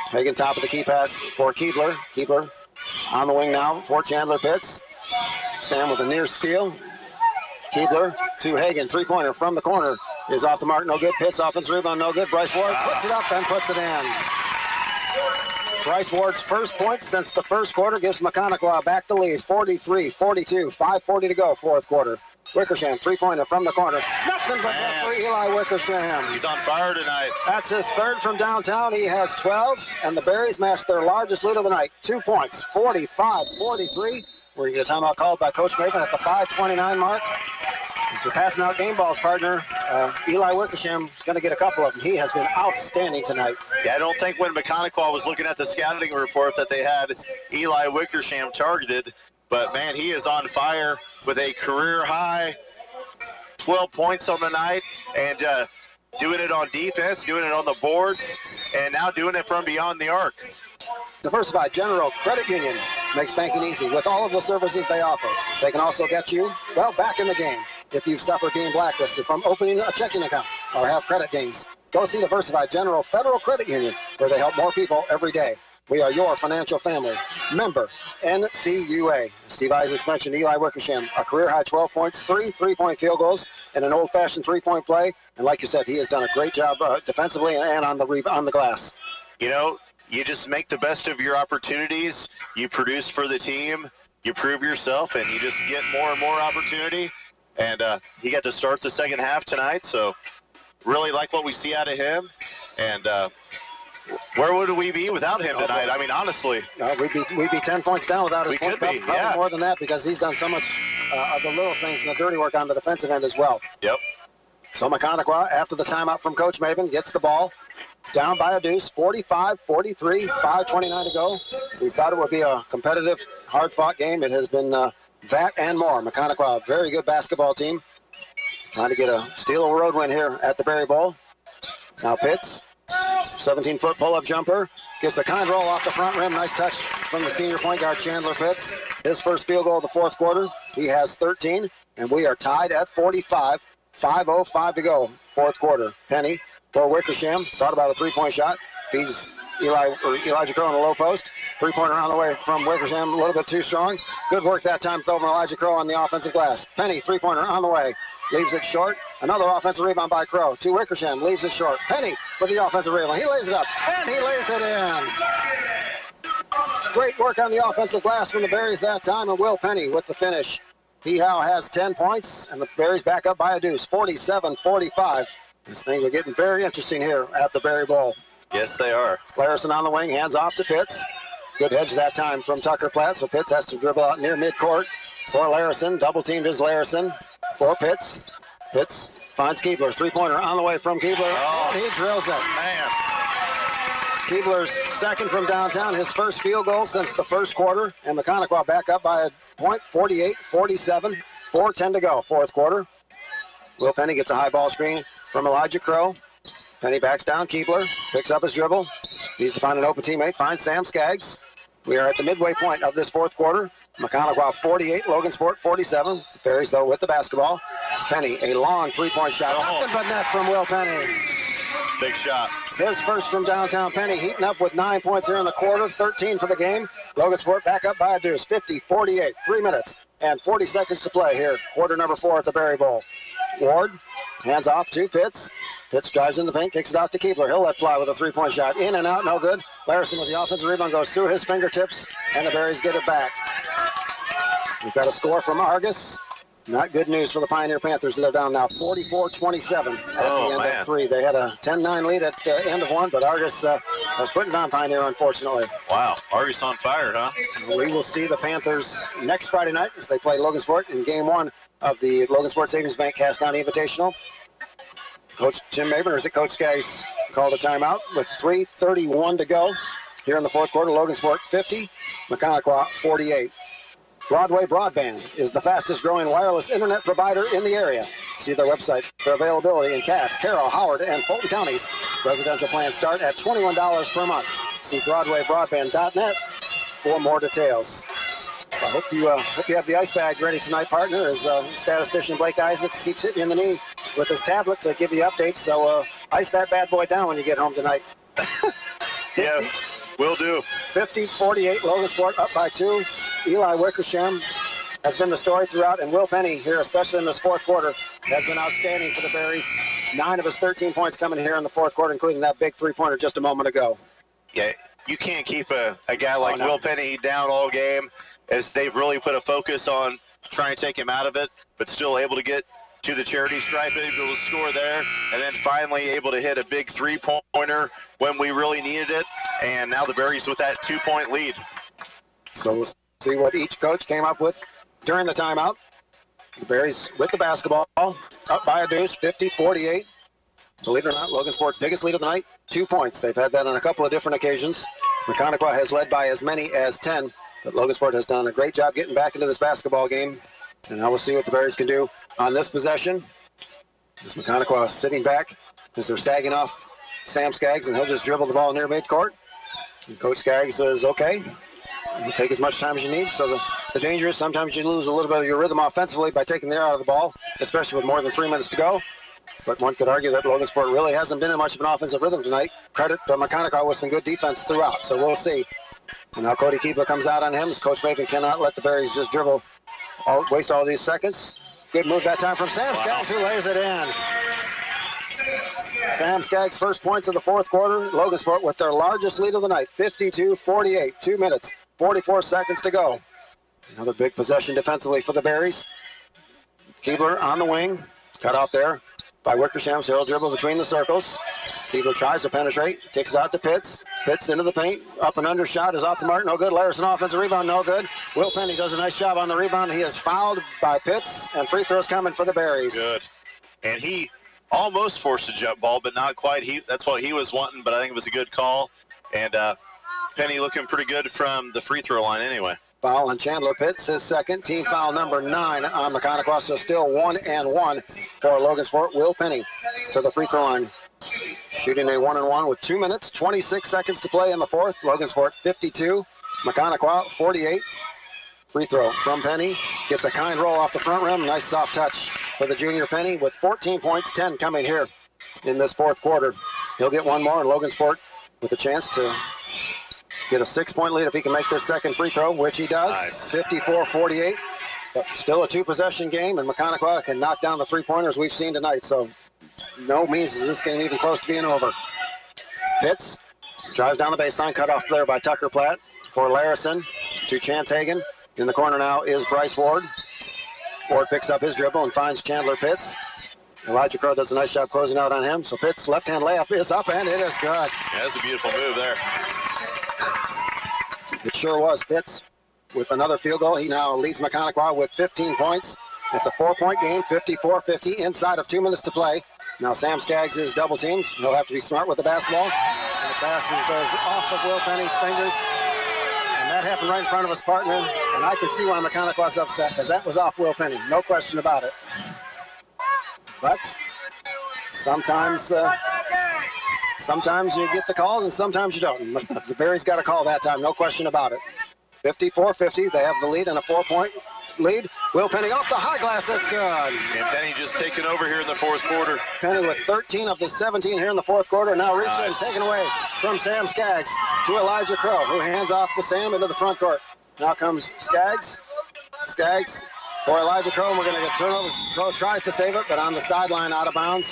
Hagan top of the key pass for Keebler. Keebler on the wing now for Chandler Pitts. Sam with a near steal. Keebler to Hagan. 3-pointer from the corner is off the mark. No good. Pitts offensive rebound. No good. Bryce Ward puts it up and puts it in. Bryce Ward's first point since the first quarter gives Maconaquah back the lead, 43-42, 5:40 to go, fourth quarter. Wickersham, three-pointer from the corner. Nothing but net for Eli Wickersham. He's on fire tonight. That's his third from downtown. He has 12, and the Berries match their largest lead of the night. 2 points, 45-43. We're going to get a timeout called by Coach Maven at the 5:29 mark. If you're passing out game balls, partner, Eli Wickersham is going to get a couple of them. He has been outstanding tonight. Yeah, I don't think when Maconaquah was looking at the scouting report that they had Eli Wickersham targeted. But, man, he is on fire with a career-high 12 points on the night, and doing it on defense, doing it on the boards, and now doing it from beyond the arc. Diversified General Credit Union makes banking easy with all of the services they offer. They can also get you, well, back in the game if you've suffered being blacklisted from opening a checking account or have credit dings. Go see Diversified General Federal Credit Union, where they help more people every day. We are your financial family. Member NCUA. Steve Isaacs mentioned Eli Wickersham, a career-high 12 points, 3 three-point field goals, and an old-fashioned three-point play. And like you said, he has done a great job defensively and on the glass. You know, you just make the best of your opportunities. You produce for the team. You prove yourself, and you just get more and more opportunity. And he got to start the second half tonight, so really like what we see out of him. And where would we be without him tonight? I mean, honestly. We'd be 10 points down without his point. Probably more than that, because he's done so much of the little things and the dirty work on the defensive end as well. Yep. So Maconaquah, after the timeout from Coach Maven, gets the ball down by a deuce, 45-43, 5:29 to go. We thought it would be a competitive, hard-fought game. It has been that and more. Maconaquah, a very good basketball team, trying to get a steal a road win here at the Berry Bowl. Now Pitts. 17-foot pull-up jumper. Gets a kind roll off the front rim. Nice touch from the senior point guard, Chandler Pitts. His first field goal of the fourth quarter. He has 13, and we are tied at 45. 5:05 to go, fourth quarter. Penny for Wickersham. Thought about a three-point shot. Feeds Elijah Crow in the low post. Three-pointer on the way from Wickersham, a little bit too strong. Good work that time from Elijah Crow on the offensive glass. Penny, three-pointer on the way. Leaves it short. Another offensive rebound by Crow. To Wickersham, leaves it short. Penny with the offensive rebound. He lays it up, and he lays it in. Great work on the offensive glass from the Berries that time, and Will Penny with the finish. He now has 10 points, and the Berries back up by a deuce, 47-45. These things are getting very interesting here at the Berry Bowl. Yes, they are. Larison on the wing, hands off to Pitts. Good hedge that time from Tucker Platt, so Pitts has to dribble out near midcourt for Larison. Double-teamed is Larison for Pitts. Pitts finds Keebler. Three-pointer on the way from Keebler, and he drills it. Man. Keebler's second from downtown, his first field goal since the first quarter, and Maconaquah back up by a point, 48-47, 4:10 to go, fourth quarter. Will Penny gets a high ball screen from Elijah Crow. Penny backs down, Keebler picks up his dribble, needs to find an open teammate, finds Sam Skaggs. We are at the midway point of this fourth quarter. Maconaquah 48, Logansport 47. The Berries, though, with the basketball. Penny, a long three-point shot. Nothing but net from Will Penny. Big shot. His first from downtown. Penny heating up with 9 points here in the quarter, 13 for the game. Logansport back up by a deuce, 50-48. 3 minutes and 40 seconds to play here. Quarter number 4 at the Berry Bowl. Ward hands off to Pitts. Pitts drives in the paint, kicks it out to Keebler. He'll let fly with a three-point shot. In and out, no good. Larison with the offensive rebound goes through his fingertips, and the Berries get it back. We've got a score from Argus. Not good news for the Pioneer Panthers. They're down now 44-27 at the end of 3. They had a 10-9 lead at the end of 1, but Argus was putting it on Pioneer, unfortunately. Wow, Argus on fire, huh? We will see the Panthers next Friday night as they play Logansport in Game 1 of the Logansport Savings Bank Cass County Invitational. Coach Tim Maben, or is it Coach Skaggs, called a timeout with 3:31 to go. Here in the fourth quarter, Logansport 50, Maconaquah 48. Broadway Broadband is the fastest growing wireless internet provider in the area. See their website for availability in Cass, Carroll, Howard, and Fulton counties. Residential plans start at $21 per month. See BroadwayBroadband.net for more details. So I hope you have the ice bag ready tonight, partner, as statistician Blake Isaacs keeps hitting you in the knee with his tablet to give you updates. So ice that bad boy down when you get home tonight. Yeah, will do. 50-48, Logansport up by 2. Eli Wickersham has been the story throughout, and Will Penny here, especially in this fourth quarter, has been outstanding for the Berries. 9 of his 13 points coming here in the fourth quarter, including that big three-pointer just a moment ago. Yeah, you can't keep a guy like Will Penny down all game, as they've really put a focus on trying to take him out of it, but still able to get to the charity stripe, able to score there, and then finally able to hit a big three-pointer when we really needed it, and now the Berries with that 2-point lead. So we'll see what each coach came up with during the timeout. The Berries with the basketball, up by a deuce, 50-48. Believe it or not, Logansport's biggest lead of the night, 2 points. They've had that on a couple of different occasions. Maconaquah has led by as many as 10, but Logansport has done a great job getting back into this basketball game. And now we'll see what the Berries can do on this possession. This Maconaquah sitting back as they're sagging off Sam Skaggs, and he'll just dribble the ball near midcourt. And Coach Skaggs says, okay, you take as much time as you need. So the danger is sometimes you lose a little bit of your rhythm offensively by taking the air out of the ball, especially with more than 3 minutes to go. But one could argue that Logansport really hasn't been in much of an offensive rhythm tonight. Credit to Maconaquah with some good defense throughout, so we'll see. And now Cody Keebler comes out on him, as Coach Maven cannot let the Berries just waste all these seconds. Good move that time from Sam Skaggs, who lays it in. Sam Skaggs' first points of the fourth quarter. Logansport with their largest lead of the night, 52-48, 2 minutes, 44 seconds to go. Another big possession defensively for the Berries. Keebler on the wing, cut off there by Wickersham, so he'll dribble between the circles. Keebler tries to penetrate, kicks it out to Pitts. Pitts into the paint, up and under shot is off the mark, no good. Larson offensive rebound, no good. Will Penny does a nice job on the rebound. He is fouled by Pitts, and free throws coming for the Berries. Good. And he almost forced a jump ball, but not quite. That's what he was wanting, but I think it was a good call. And Penny looking pretty good from the free throw line anyway. Foul on Chandler Pitts, his second, team foul number 9 on Maconaquah, so still 1-1 for Logansport. Will Penny to the free throw line, shooting a 1-1 with 2 minutes, 26 seconds to play in the fourth. Logansport 52, Maconaquah 48. Free throw from Penny, gets a kind roll off the front rim, nice soft touch for the junior Penny with 14 points, 10 coming here in this fourth quarter. He'll get one more, and Logansport with a chance to get a 6-point lead if he can make this second free throw, which he does. Nice. 54-48, but still a 2-possession game, and Maconaquah can knock down the 3-pointers we've seen tonight, so no means is this game even close to being over. Pitts drives down the baseline, cut off there by Tucker Platt for Larison to Chance Hagan. In the corner now is Bryce Ward. Ward picks up his dribble and finds Chandler Pitts. Elijah Crow does a nice job closing out on him. So Pitts' left-hand layup is up, and it is good. Yeah, that's a beautiful move there. It sure was. Pitts with another field goal. He now leads Maconaquah with 15 points. It's a 4-point game, 54-50, inside of 2 minutes to play. Now Sam Skaggs is double teamed. He'll have to be smart with the basketball. And the pass goes off of Will Penny's fingers. And that happened right in front of his partner. And I can see why Maconaquah's upset, because that was off Will Penny. No question about it. But sometimes you get the calls and sometimes you don't. The Berries got a call that time, no question about it. 54-50, they have the lead and a 4-point lead. Will Penny off the high glass, that's good. And Penny just taking over here in the fourth quarter. Penny with 13 of the 17 here in the fourth quarter. Now reaching and taken away from Sam Skaggs to Elijah Crow, who hands off to Sam into the front court. Now comes Skaggs. Skaggs for Elijah Crow, and we're going to get turnover. Crow tries to save it, but on the sideline out of bounds.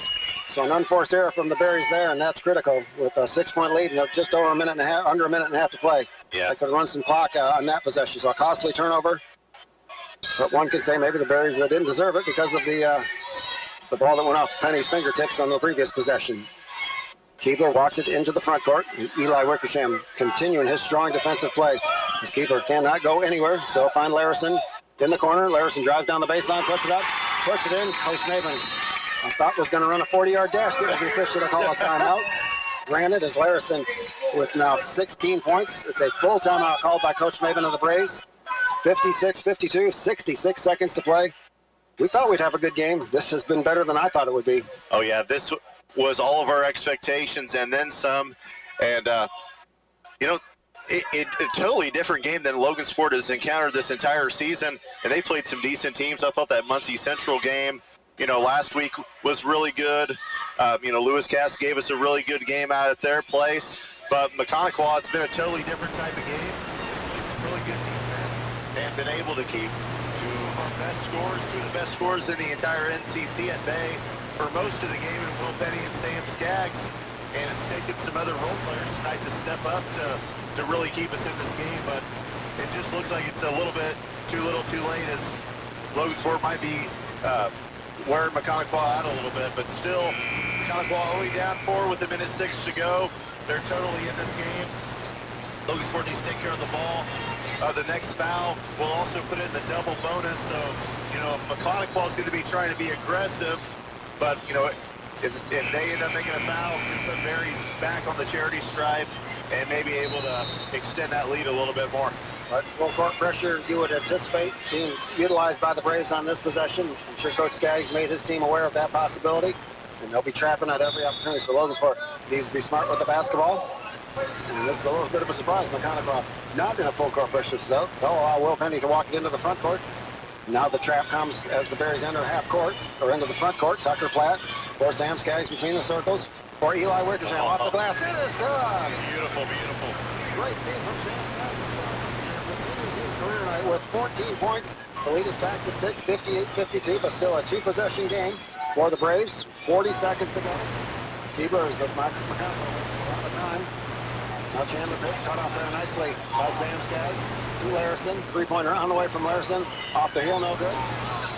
So an unforced error from the Berries there, and that's critical with a 6-point lead and just over a minute and a half, under a minute and a half to play. Yeah. They could run some clock on that possession. So a costly turnover. But one could say maybe the Berries didn't deserve it because of the ball that went off Penny's fingertips on the previous possession. Keebler walks it into the front court. And Eli Wickersham continuing his strong defensive play. As Keebler cannot go anywhere, so find Larison in the corner. Larison drives down the baseline, puts it up, puts it in. Coach Maven, I thought was going to run a 40-yard dash. The official to call a timeout. Granted, as Larison with now 16 points. It's a full timeout called by Coach Maven of the Braves. 56-52, 66 seconds to play. We thought we'd have a good game. This has been better than I thought it would be. Oh, yeah, this was all of our expectations and then some. And, you know, a totally different game than Logansport has encountered this entire season, and they played some decent teams. I thought that Muncie Central game, you know, last week was really good. You know, Lewis Cass gave us a really good game out at their place. But Maconaquah, it's been a totally different type of game. It's really good defense and been able to keep two of the best scorers in the entire NCC at bay for most of the game, in Will Penny and Sam Skaggs. And it's taken some other role players tonight to step up to really keep us in this game, but it just looks like it's a little bit too little too late, as Logansport might be wearing Maconaquah out a little bit, but still, Maconaquah only down 4 with 1:06 to go. They're totally in this game. Logansport needs to take care of the ball. The next foul will also put it in the double bonus, so, you know, Maconaquah is going to be trying to be aggressive, but, you know, if they end up making a foul, it's going to put Berry's back on the charity stripe and maybe able to extend that lead a little bit more. But full court pressure you would anticipate being utilized by the Braves on this possession. I'm sure Coach Skaggs made his team aware of that possibility, and they'll be trapping at every opportunity. So Logansport needs to be smart with the basketball. And this is a little bit of a surprise. Maconaquah not in a full court pressure, so they'll allow Will Penny to walk it into the front court. Now the trap comes as the Berries enter half court, or into the front court. Tucker Platt for Sam Skaggs between the circles. For Eli Wickersham off the glass. It is good. Beautiful, beautiful. Great feed from Sam Skaggs. He's career night with 14 points. The lead is back to 6, 58-52, but still a two-possession game for the Braves. 40 seconds to go. Keebler is the Maconaquah around the time. Now Chandler Pitts cut off there nicely by Sam Skaggs. To Larison, three-pointer on the way from Larison. Off the heel, no good.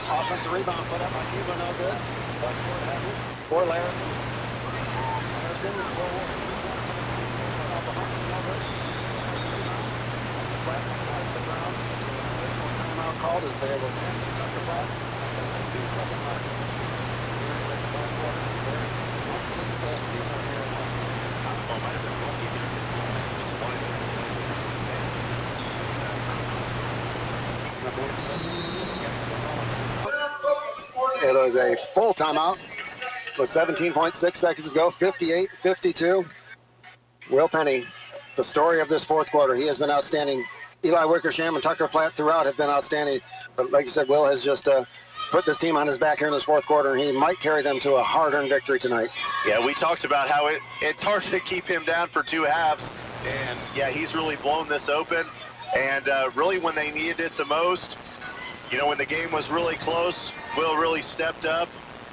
Offensive rebound put up by Keebler, no good. But has it for Larison. Larison for off the hump, no good. Flat off the ground. Timeout called as they will attempt to cut the flat. 2-second mark. It is a full timeout with 17.6 seconds to go, 58-52. Will Penny, the story of this fourth quarter. He has been outstanding. Eli Wickersham and Tucker Platt throughout have been outstanding. But like you said, Will has just put this team on his back here in this fourth quarter, and he might carry them to a hard-earned victory tonight. Yeah, we talked about how it's hard to keep him down for two halves, and yeah, he's really blown this open. And really when they needed it the most, you know, when the game was really close, Will really stepped up,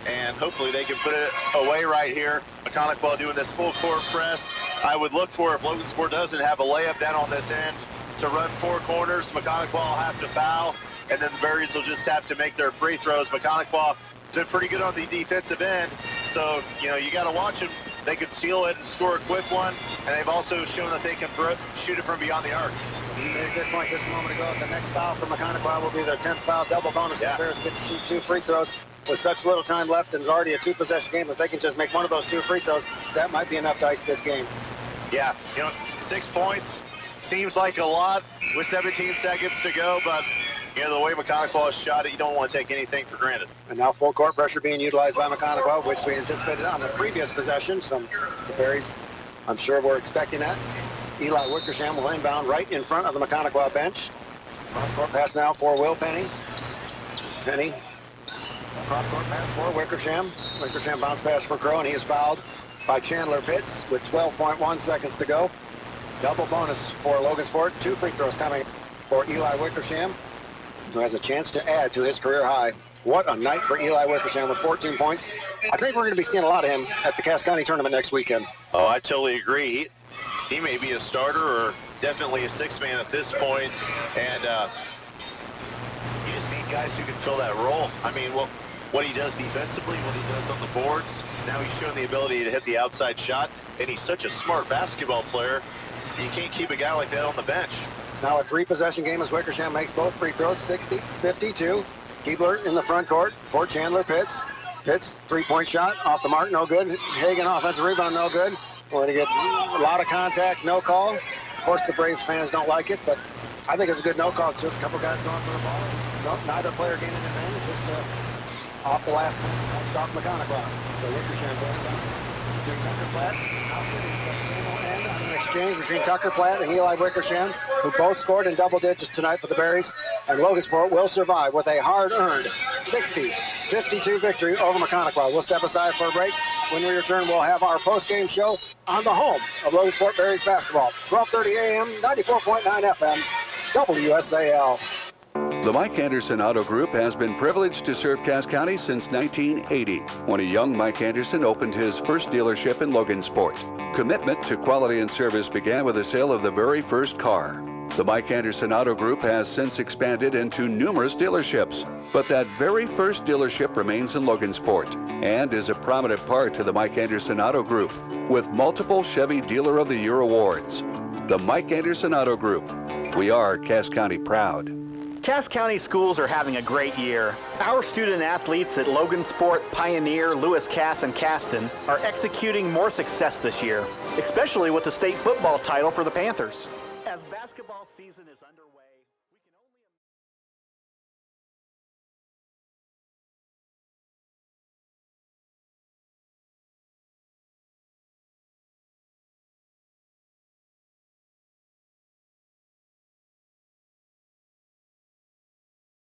and hopefully they can put it away right here. Maconaquah doing this full court press. I would look for, if Logansport doesn't have a layup down on this end, to run four corners. Maconaquah will have to foul, and then the Berries will just have to make their free throws. Maconaquah did pretty good on the defensive end, so, you know, you got to watch them. They could steal it and score a quick one, and they've also shown that they can shoot it from beyond the arc. You made a good point just a moment ago. The next foul for Maconaquah will be their 10th foul, double bonus. Yeah. The Bears get to shoot two free throws with such little time left, and it's already a two-possession game. If they can just make one of those two free throws, that might be enough to ice this game. Yeah, you know, 6 points seems like a lot with 17 seconds to go, but, you know, the way Maconaquah shot it, you don't want to take anything for granted. And now full court pressure being utilized by Maconaquah, which we anticipated on the previous possession. The Berries, I'm sure, were expecting that. Eli Wickersham will inbound right in front of the Maconaquah bench. Cross-court pass now for Will Penny. Penny, cross-court pass for Wickersham. Wickersham bounce pass for Crow, and he is fouled by Chandler Pitts with 12.1 seconds to go. Double bonus for Logansport. Two free throws coming for Eli Wickersham, who has a chance to add to his career high. What a night for Eli Wickersham with 14 points. I think we're going to be seeing a lot of him at the Cass County tournament next weekend. Oh, I totally agree. He may be a starter or definitely a six-man at this point, and you just need guys who can fill that role. I mean, what he does defensively, what he does on the boards, now he's shown the ability to hit the outside shot, and he's such a smart basketball player. You can't keep a guy like that on the bench. It's now a three-possession game as Wickersham makes both free throws, 60-52. Keebler in the front court for Chandler Pitts. Pitts, three-point shot, off the mark, no good. Hagan, offensive rebound, no good. Going to get a lot of contact, no call. Of course, the Braves fans don't like it, but I think it's a good no call. Just a couple guys going for the ball. No, neither player gaining an advantage, just off the last off Maconaquah. So Wickersham going down to Tucker Platt. And on an exchange between Tucker Platt and Eli Wickersham, who both scored in double digits tonight for the Berries. And Logansport will survive with a hard-earned 60-52 victory over Maconaquah. We'll step aside for a break. When we return, we'll have our post-game show on the home of Logansport Berries basketball. 12:30 a.m., 94.9 FM, WSAL. The Mike Anderson Auto Group has been privileged to serve Cass County since 1980, when a young Mike Anderson opened his first dealership in Logansport. Commitment to quality and service began with the sale of the very first car. The Mike Anderson Auto Group has since expanded into numerous dealerships, but that very first dealership remains in Logansport and is a prominent part to the Mike Anderson Auto Group with multiple Chevy Dealer of the Year awards. The Mike Anderson Auto Group. We are Cass County proud. Cass County schools are having a great year. Our student athletes at Logansport, Pioneer, Lewis Cass, and Caston are executing more success this year, especially with the state football title for the Panthers. As basketball season is underway.